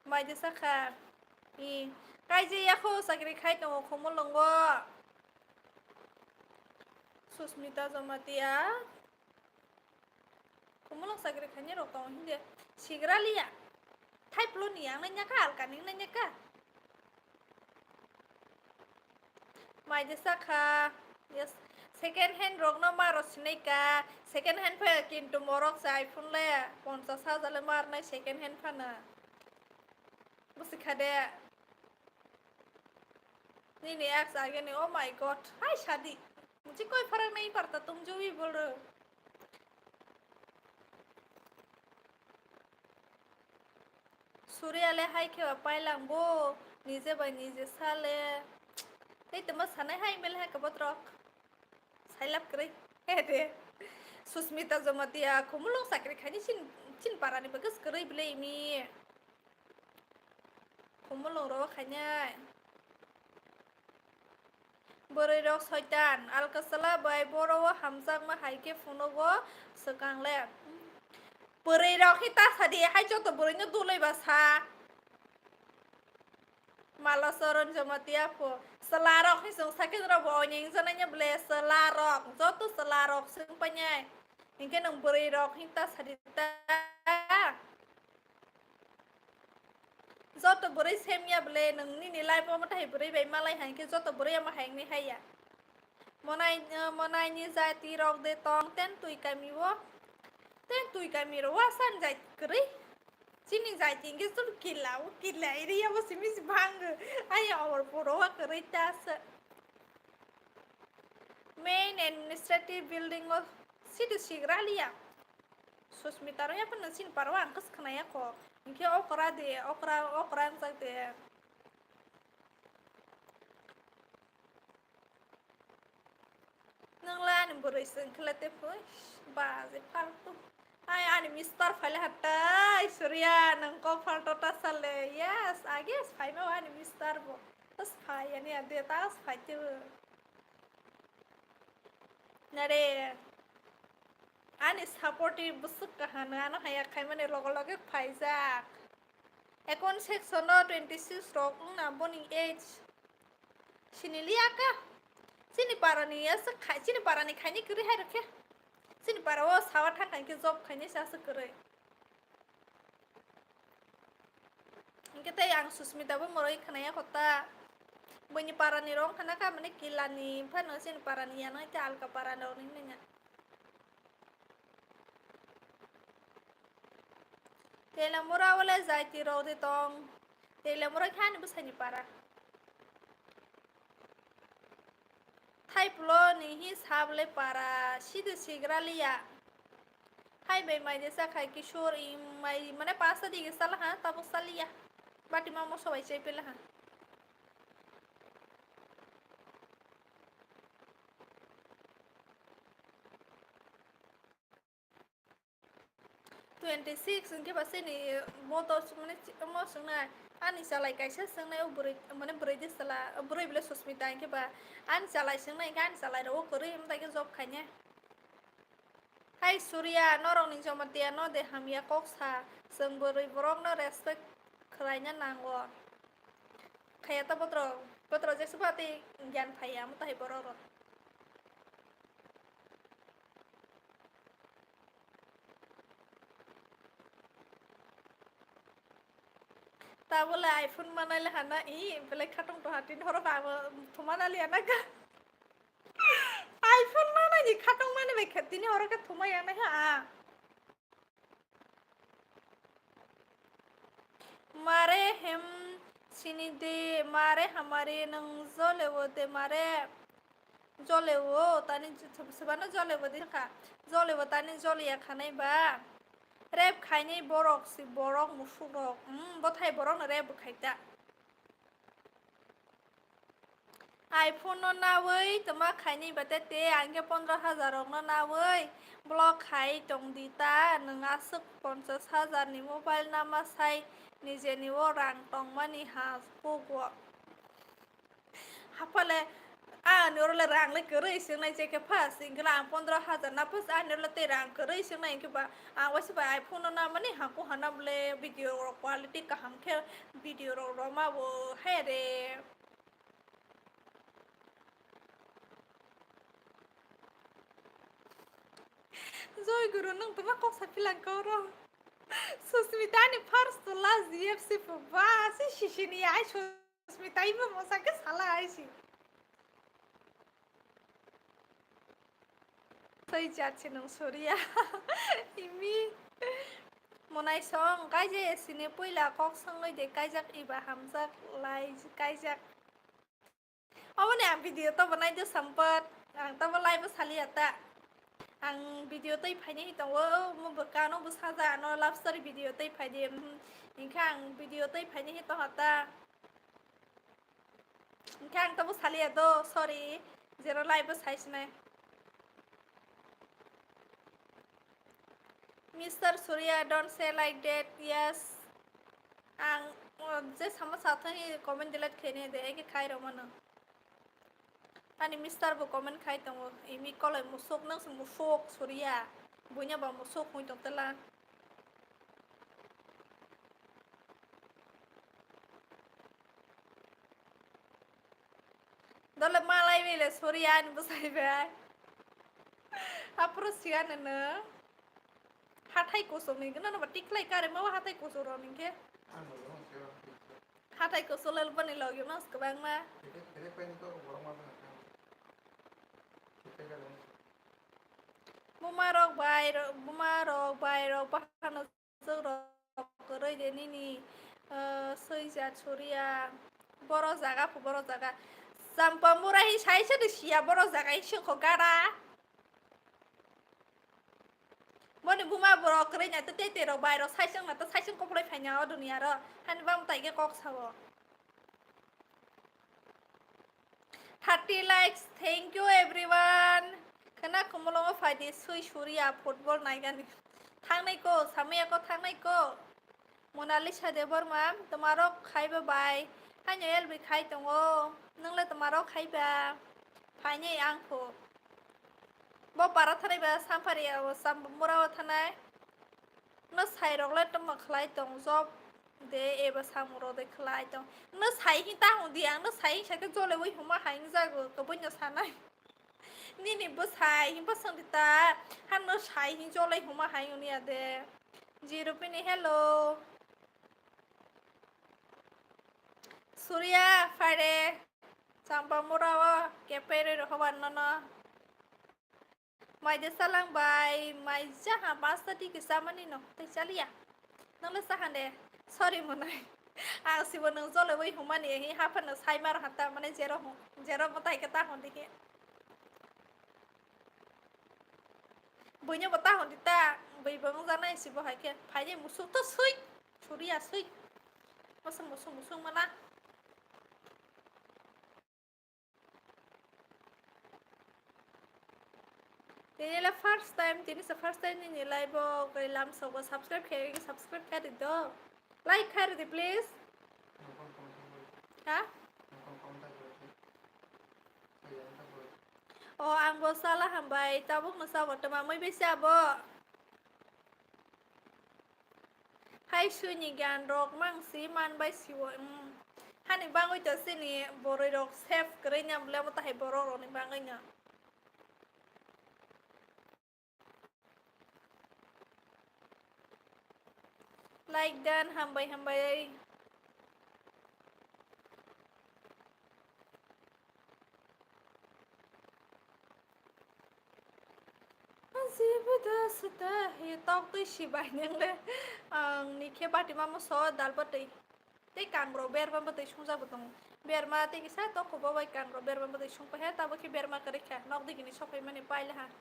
mai de sakha i kai je ya kho sakri khai to khomo longo susmita jamatia khomo long sakri khanye ro to hinde sigraliya thai plo ni yang na nya ka al kaning na nya ka mai de sakha yes second hand rok no maro sineka second hand phe kintu morok sai phun le 50,000 le mar na second hand phana busikhade नहीं x आगे नहीं ओ my God हाय शादी मुझे कोई फर्क नहीं पड़ता तुम जो भी बोल रहे हो सूर्याले हाय के पाइलांगो निजे बाय निजे साले नहीं तो मत सने हाय मिल है कबतरक साइलाप करे हे दे सुस्मिता जमातिया खुमुलों साकरे खानी चिन चिन पारानी बगस करे बिले मी खुमुलों रो खान्या बोरै रक सयतान आलकासला बाय बरव हामजाक मा हायके फुनोगो सकांले बोरै रक हिता सादि हाय जत बोरैनो दुलैबा सा माला सरन जमातिया फो selarok hi sung sakit ro bonyeng sananya ble selarok jot selarok sung panyai ingke nang beri rok hinta sadita jot beri semya ble nang ni nilai pa matai beri bai malai hangke jot beri ama hang ni haya monai ni jati rok de tong ten tui kami ro wasan jai kri sini jai tinggi sul kila ini ya masih mis bang ayo awal puro kri tas main administrative building of city sigralia susmita ro ya pun sin parwang kes kena ya ko ingke okra sak de nang lan beri sing kelate push baze paltu ay ani mister file hatta surya nang ko falto tasale yes I guess fai me ani mister bo tas fai ani ade tas fai tu nare ani supportive busuk kahana na haya khai mane loge phaija ekon section 26 rok na boni age sinilia ka sini parani yes khai sini parani khani kri hai rakhe sini para o sawa thakan ke job khani sa sakre ingke te ang susmita bo moroi khnaya khota bani parani rong khana ka mane kilani phano sini parani yana te alka parana ni nya tela mura wala zaiti ro de tong tela mura khani busani para thai plo ni hi sable para sidu sigralia hai bai mai desa khai kishor i mai mane pasta dige sala ha tabu salia bati mamo sobai chai pela ha 26 ingke pasti ni motor mane mo sungna ani salai kaisa sungna uburi mane buri de sala buri bile susmita ingke ba ani salai sungna ingke ani salai ro kori em ta ke job khanya hai surya norong ning jamatia no de hamia koksa sung buri borong no respect khlainya nango khaya ta potro je supati gyan phaya am tai bororo ta bola iphone manai hana i bele khatong to hatin horo ba thumana liana ka iphone manai ni khatong mane be khatini horo ka thumai ana ha मारे हम सिनी दे मारे हमारे नंग जोले वो दे मारे जोले वो तानी सबना जोले वो दे का जोले वो तानी जोले या खाने बा रेप खाने बोरक सी बोरक मुफुरक बथाई बोरक न रेप खाइता आईफोन न नावै तमा खाइनी बते ते आंगे 15,000 न नावै ब्लॉक खाइ दं दिता नङा सक 50,000 नि मोबाइल नामा साइ निजेनि वो रां दं मानि हा Pogo हाफाले nurle rang le kere sing nai jeke pas sing rang 15,000 na pas nurle te rang kere sing nai ke ba wasi ba iPhone na mani haku hanam le video quality ka ham ke video ro ma wo he de Joy guru nang tuma kok sa pilang ko ro Susmita ni first to last ZFC po ba si shishini ai Susmita iba mo sa ke sala ai si Sai যাচ্ছে নং সরিয়া ইমি মনাই song কাইজে সিনে পইলা cock সঙ্গই দে কাইজাক ইবা হামজাক লাই কাইজাক অবনে আং video তো বানাই দে সম্পত আং তো লাই বসালি আতা আং ভিডিও তৈ ফাইনি দङ মো বকানো বসাজা ন লাভ স্টোরি ভিডিও তৈ ফাইদে ইনকা আং ভিডিও তৈ ফাইনি ত হাতা ইনকা আং তো বসালি আদো সরি যেন লাই বসাইছনে Mr. Surya, don't say like that. Yes. Ang just sama satu ni comment delete kene de eke khai romano. Ani Mr. bu comment khai tong imi kolai musuk nang se musuk Surya. Bunya ba musuk hui tong tela. Dole malai wile Surya ni busai ba. Apro sian na. Hatai koso nih, kenapa nama tiklai kare mau hatai koso roning ke? Hatai koso lalu bani lagi mas kebang mah. Bumarok bayro bahkan serok keroi deni nih sejat Surya boro zaga sampai murahi saya sudah siap boro zaga isu kogara. Mone buma bro kere nya te te ro bai ro saisang na ta saisang ko plai phanya o dunia ro han bam tai ke kok sawo 30 likes thank you everyone kana kumulong faidi sui Surya football nai gan thang nai ko samaya ko thang nai ko Monalisa Debor mam tomaro khaiba bai hanya el bi khai tongo nangla tomaro khaiba phanya ang pho bo para thari ba sampari sam murawa thanai no sai rok le tom khlai tong job de eba samuro de khlai tong no sai hi ta hon diang no sai sa ke jole wi huma haing ja go ko bunya sanai ni bo sai hi pa sang dita han no sai hi jole huma haing ni ade zero pini hello Surya fare sampa murawa kepere ro hawan no Mai de salang bai mai jaha pasta ti ke samani no te chalia nang le sahan de sorry monai a sibo nang jole wi humani hi hapan no sai mar hata mane zero batai ke ta hon dike bunya bata hon dita bai bang janai sibo hai ke phai musuk to sui Surya sui masa musuk mana Ini la first time, ini live ko lam so ko subscribe kaya do. Like kaya di please. Ha? Oh, ang bo salah hambay tabok na sa wata mamoy bisa bo. Hai suni gan rok mang si man bay siwo. Hani bangoy to sini boroy rok safe kare nya bla mo tahay boro ro ni bangoy nya. Like dan hambay Buddha Sutta he talk to Shiba Nyangle Nike Batima so Dalbati. They can grow bear but they shoes up with them. Bear mating is a talk about I can grow bear but they shoot ahead. Tabaki bear macarika, not the guinea shop many pile hand.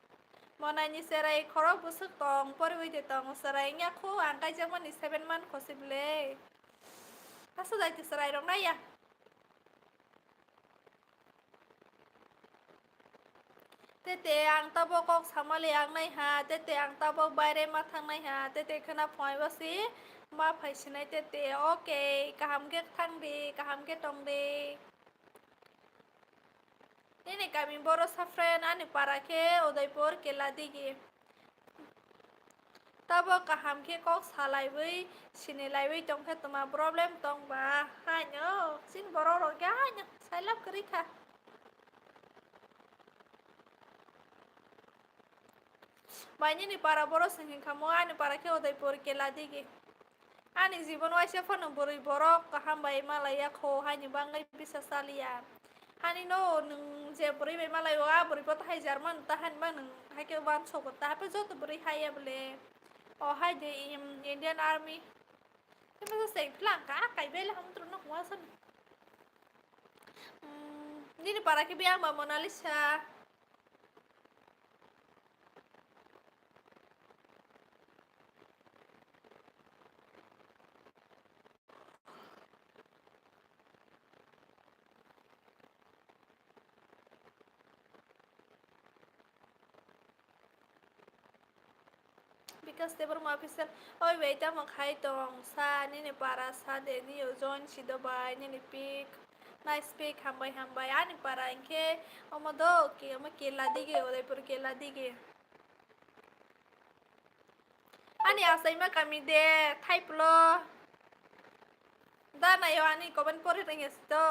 Monani Sarai Korobus tongue, Pori the tongue, Saranga ko and Kajaman is 7 months possibly. That's what I decide on Naya. Tete ang tabo kok samali ang nai ha tete ang tabo bare mathang nai ha tete khana phoi basi ma phai sinai tete okay kaham ke thang di kaham ke tong di ini kami boro safren ani parake Udaipur Keladigi tabo kaham ke kok salaiwi sinilaiwi tongke tuma problem tong ba hanyo sin boro roga hanyo sailap kerika banyak ni para boro singin kamu ani parake Udaipur Keladigi ani Jibon waisa fanu buri borok kaham bai malaya ko hanyo bangai bisa salia hani no nung je buri bai malaya wa buri pot hai Jerman tahan bang nung hake ban sokot tapi jot buri hai ya bele oh hai de Indian Army nhưng mà sao sẽ làm cả cái bên là không trụ nó quá sân ini para ke biang ba Mona Lisa because they were my official oi wait am khai tong sa ni para sa de ni join sido bai ni pick nice pick hambai ani para inke omodo ke ama kela dige Udaipur kela dige ani asai ma kami de type lo da na yo ani komen pore ringes to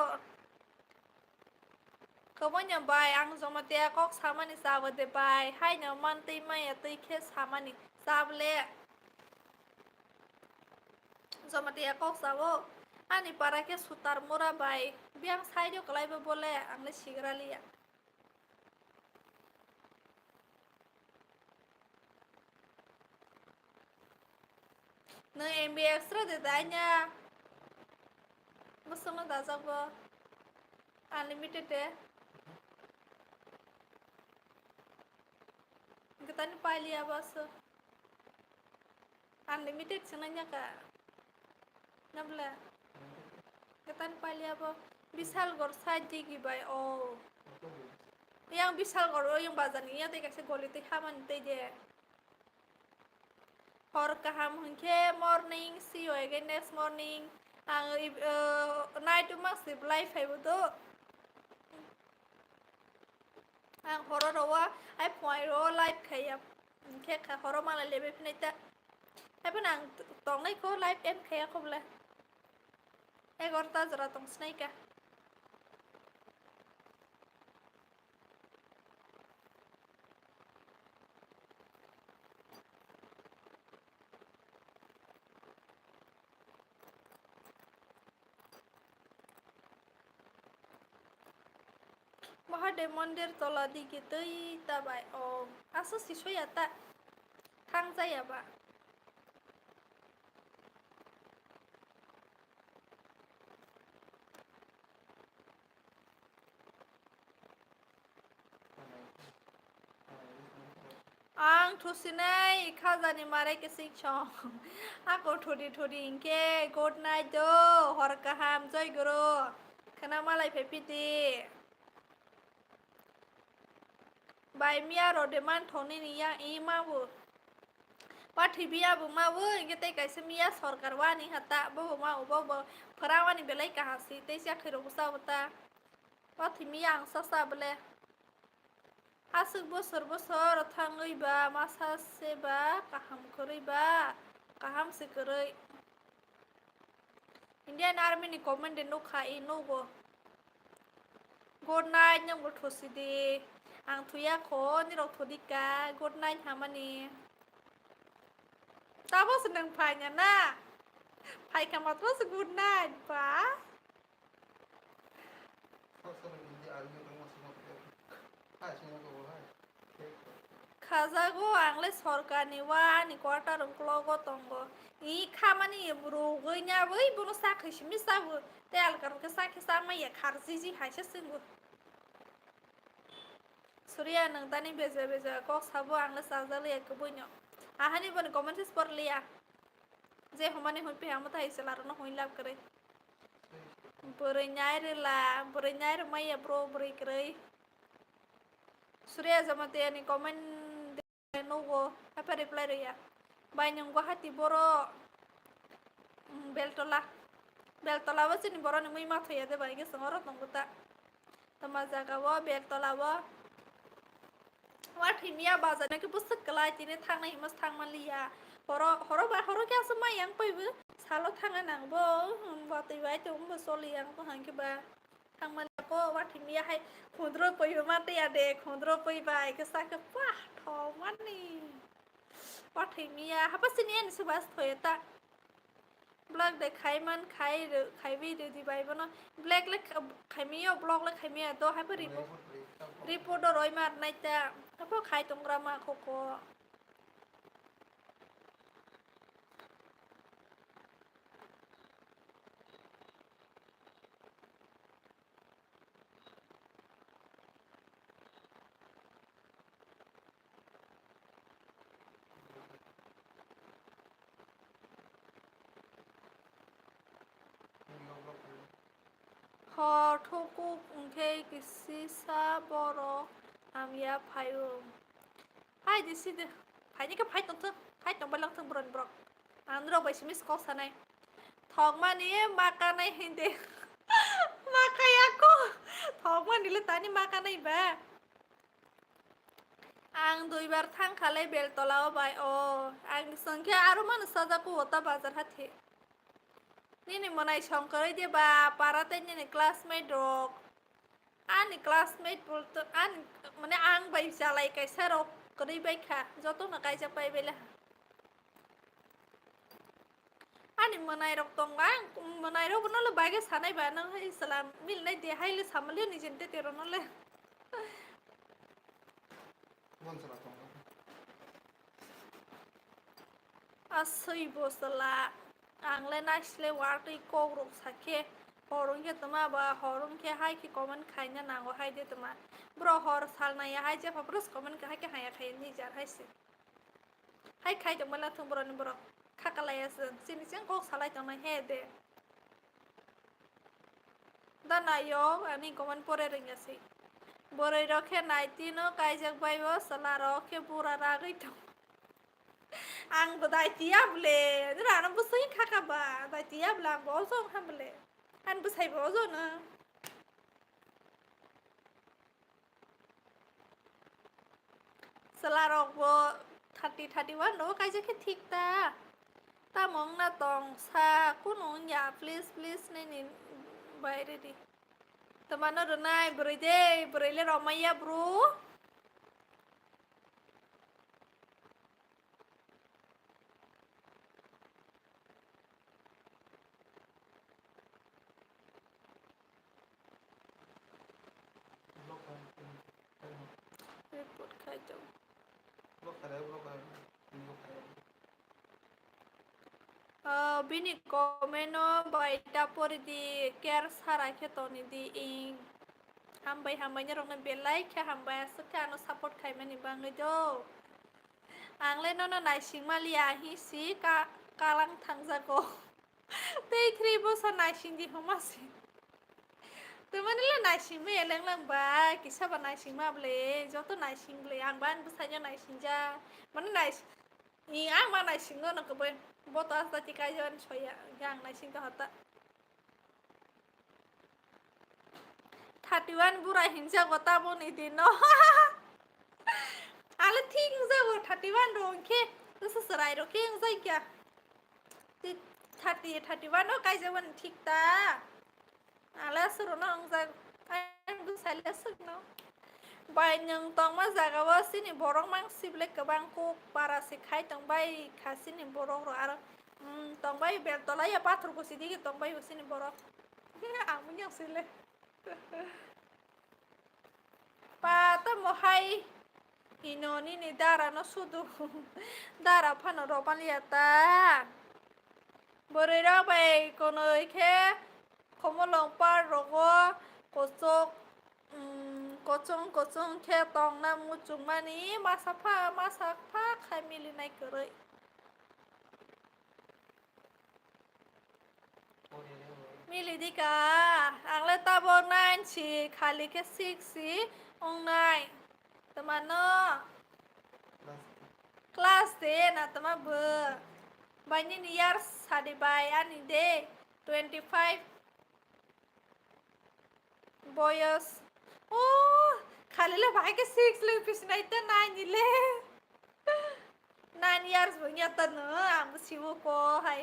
Kawan yang bai ang Jamatia kok sama ni sahabat de bai hai nyaman ti mai ati ke sama ni sable Jamatia kok sawo ani para ke sutar mura bai biang sai jo kalai be bole ang le sigralia na MB extra de danya masuk na dazago unlimited de kita ni pali abas unlimited senanya ka nabla kita ni pali aba bisal gor saji gi bai oh yang bisal gor yang bazani ya te kase golite haman te je hor kaham hunke morning see you again next morning ang night mas life hai budo ang horo rowa ai point ro life khayap ke kha horo mala lebe pinaita ai penang tong nai ko life em khaya khobla ai gorta jara tong snai ka Mahade mondir tola digi tei tabai oh aso siso ya ta thang jaya ba ang thusinai khajani mare ke sikchong ako thodi inke good night do hor kaham joy guru khana malai phepiti bai mia ro de man thoni ni ya i mabu pathi biya bu mabu ingete kaise mia sarkar wani hata bo ma bo farawani belai kahasi te sia khiro busa bata pathi mia ang sasa bele asuk bosor thangai ba masa se ba kaham khori ba kaham se koroi Indian Army ni command no khai no go good night nyam go thosi de ang thuya kho ni rok thodika good night hamani tabo senang phanya na phai kamat was good night ba Khazago angle sorkani wa ni quarter uklogo tongo I khamani brugo nya bai bunu sakhish misabu tel kar ke sakhi sama ya kharji ji haise singu Surya nang tani beze kok sabo angle sajale ek bunyo ahani bon comments por liya je homani hon pe amata hiselar no hoilab kare Burinyai maya bro buri kare Surya Jamatia ni comment no go apa reply ya Banyong hati boro beltola wasi ni boro ni mui matho ya de bangi sangoro tongguta tama jagawo beltolawo wathimia bazana ke busuk kelai tini thangna himas thangmaliya horo ba horo kya sama yang paibu salo thanga nangbo batai bai tum bo soli yang ko hangke ba thangmaliya ko wathimia hai khundro paibu mate ya de khundro pai bai ke sa ke pah thomani wathimia hapasini en subas thoyeta black de khaiman khaibi de di bai bono black le khaimio block le khaimia do hai pari report do roi mar naita apo khai tongra ma khoko Thoku ungke kisi sa borok amya phayu hai disi de phai ni ka phai tong balang thong bron brok andro bai simis ko sanai thong mani makanai hinde makaya ko thong mani le tani makanai ba ang duibar thang khale bel tolao bai o ang sangke aro man saja ko hota bazar hathe nini monai shongkoi de ba parate nini classmate rok ani classmate bolto an mane ang bai jalai kaisa rok kori bai kha joto na kaisa pai bela ani monai rok tong bang monai rok no le bage sanai ba na hai salam mil nai de hai le samalio ni jente tero no le asoi bosala ang le nasle warti Kokborok sakhe horong ke tama ba horong ke hai ki comment khaina nango hai de tama bro hor sal na ya hai je papros comment ka hai ke haya khai ni jar hai se hai khai de mala thum bro ni bro khakalaya sin sin kok salai tama he de dana yo ani comment pore ringa se boroi rokhe naiti no kaijak baibo sala rokhe pura ragai to ang bodai tiap le dra na busai khaka ba dai tiap la bo so hamle an busai bo zo na sala rok bo 31 no kaijak ke thik ta mong na tong sa kunong ya please ni bai ready tamano runai boroi le romaya bro report khai jao bini komeno baita pori di care sara ke toni di ing hambai nya rong na belai ke hambai suka no support khai mani bangai do angle no nai singmalia hi si kalang thangjago tei 3 bosor nai sing di homasi tumani le nai sing me lang ba kisa ba nai sing ma ble joto nai sing ble ang ban busanya nai sing ja man nai ni ang ma nai sing no ko ben botas ta tikai jon soya yang nai sing ka hata 31 burai hinja gota boni dino ale thing jago 31 rong ke so sarai ro ke jai kya 31 no kai jawan thik ta ala suru no angja ang bu sale suk no bai nyang tong ma jaga wa sini borok mang sible kabang ko para se khai tong bai khasini borok ro ar tong bai bel tola ya pathur ko sidi ki tong bai usini borok amunya sile pata mo hai inoni ni dara no sudu dara phano ro paliata boroi ra bai kono ke khomolong par rogo kosok kocong ke tong na mucung mani masak pha khai mili nai koroi mili dika angle tabo 9 si khali ke 6 si ong nai tamano class de na tama be bani ni years sadi bai ani de 25 boyos खालीले भाइके 6 ले पिसनाइ त 9 ले 9 years punya त न आंबो सिवो को हाय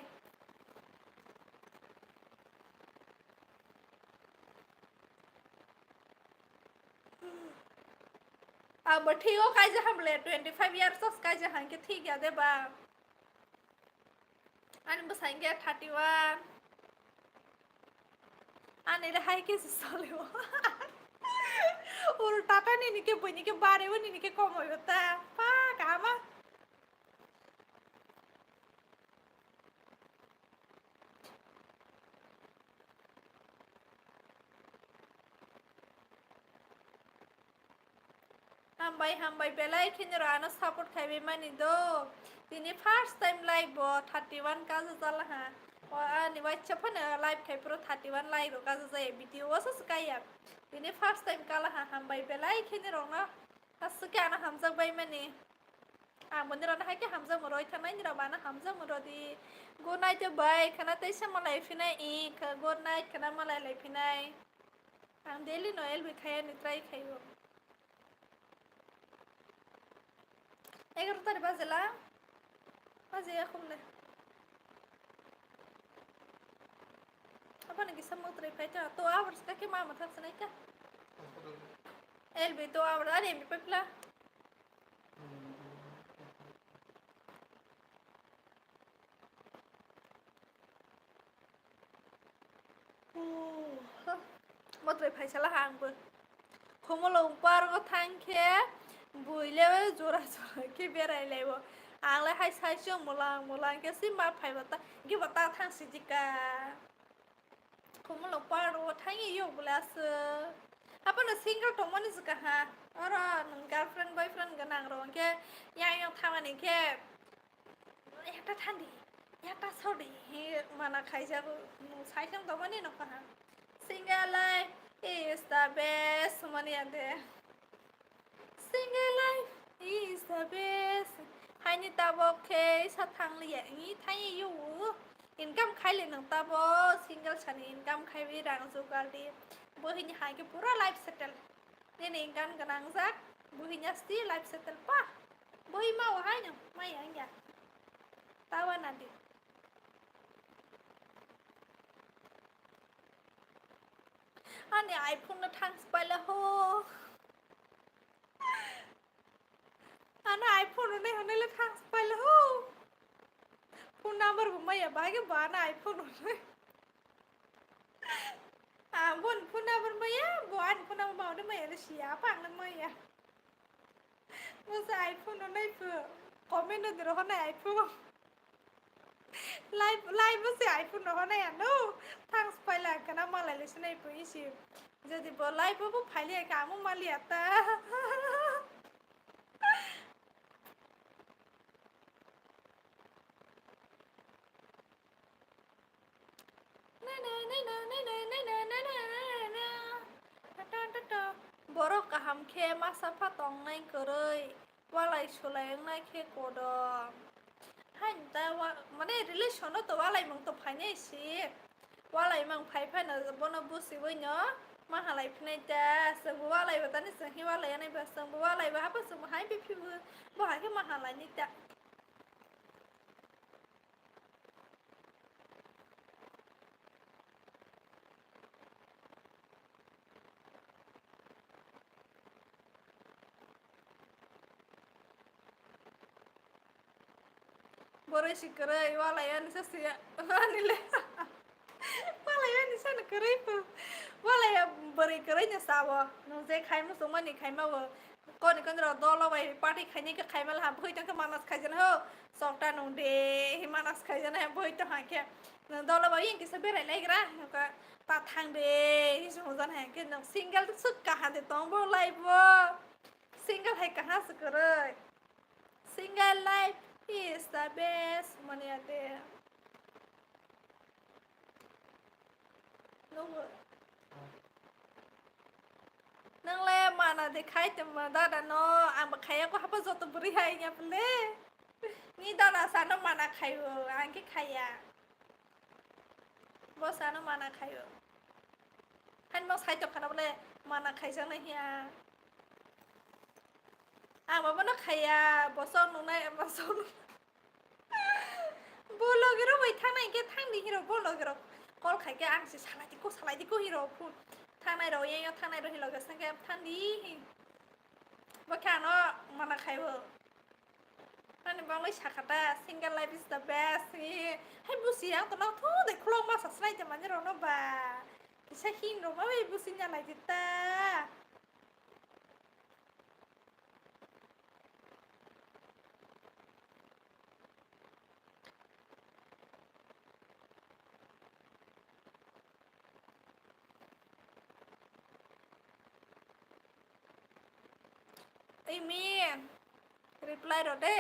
आंबो ठीको काइजे हमले 25 years स काइजे हांके ठीक या दे बा अनि बसाइगे 31 अनि ले हाय के सलेव उल्टा त नि के बनि के बारे व नि के कम हो त पा कामा हामबाय बेलाय खिनि रानो सपोर्ट खाइबे मानि दो दिनै फर्स्ट टाइम लाइव 31 का जाला हा अनि वाट्सएप फने लाइव खाइप्रो 31 लाइव का जाय भिडियो सस काया दिनै फर्स्ट टाइम काला हा हामबाय बेलाय खिनि रंगा हस के आना हमजा बाय मानि आं बनि रना हाके हमजा मरो थानाय नि रबाना हमजा मरो दि गुड नाइट बाय खाना तैसे मलाई फिनाय इ गुड नाइट खाना मलाई लाइफिनाय आं डेली नोएल बिखाया नि ट्राई खाइबो 11 तारिख बाजेला बाजे खमले apa nagi sama tray paita 2 hours ka ke mama thak sanai ka elbe 2 hours are mi pepla matray phaisala hangbo khomolo par go thangke buile jora jora ke berai laibo angla hai sai so mulang ke si ma phaibata gi bata thang sijika khomolo par go thangi yo bulas apa na single to mani suka ha ora girlfriend boyfriend ganang ro ke yang thamani ke একটা ঠান্ডি একটা sorry মানা খাইজাবো সাইসাম তো মনে ন কাহা single life is the best mani ade single life is the best hai ni tabo ke sa thang li yi thai yu income khai le nang tabo single chani income khai wi rang jugal di bohi ni hai ke pura life settle ni income ganang jak bohi nya sti life settle pa bohi mau hai na mai anya tawa nanti ani iphone na thang spile ho ana iphone ne hanele thang spile ho phone number bumaya bage bana iphone ne bon phone number maya bon phone number mau de maya le sia pang nang maya mo sa iphone no nai phu comment de ro na iphone live से iphone no na ya no thanks paila kana malai le sinai pu isi যদি ব live bu phaile ka mu mali ata boro kaham khe masa pha tong nai koroi walai sulai nai khe kodom hain ta mane relation to walai mong to phaine si walai mang phai phai na bono busi woi no mahalai phnai ta sang walai ba tani sang hi walai anai ba sang walai ba ha pa sang hai bi phi bo ha ke mahalai ni ta boro si kerai walai an sa sia ani le walai an sa na kerai pu walai bari kerai nya sawo no je khai mo so mani khai ma wo kon kon ro do lo wai party khai ni ka khai mal ha bhoi tang ka manas khai jan ho sokta no de hi manas khai jan ha bhoi ta ha ke do lo wai ki sa berai lai gra ka ta thang de hi so jan ha ke no single suk ka ha de tong bo lai bo single hai ka ha su kerai single life is the best mani ade no nang le mana de khai te ma da da no ang ba khai ko hapa joto buri hai nya ple ni da na sa no mana khai wo ang ke khaya bo sa no mana khai wo han mo sai to khana bole mana khaijak na hiya mabo no khaya bosok nungnai bosok bologero bai thangnai ke thangdi hiro bologero kol khaike ang si salai diko hiro phun thangnai ro yeyo thangnai ro hilo gasangke thandi bakano mana khaibo ani banglai sakata single life is the best hai busi ang to na thu de khlong ma sasrai te mani ro no ba kisa hin ro ma bai busi nya lai dita Amen reply ro de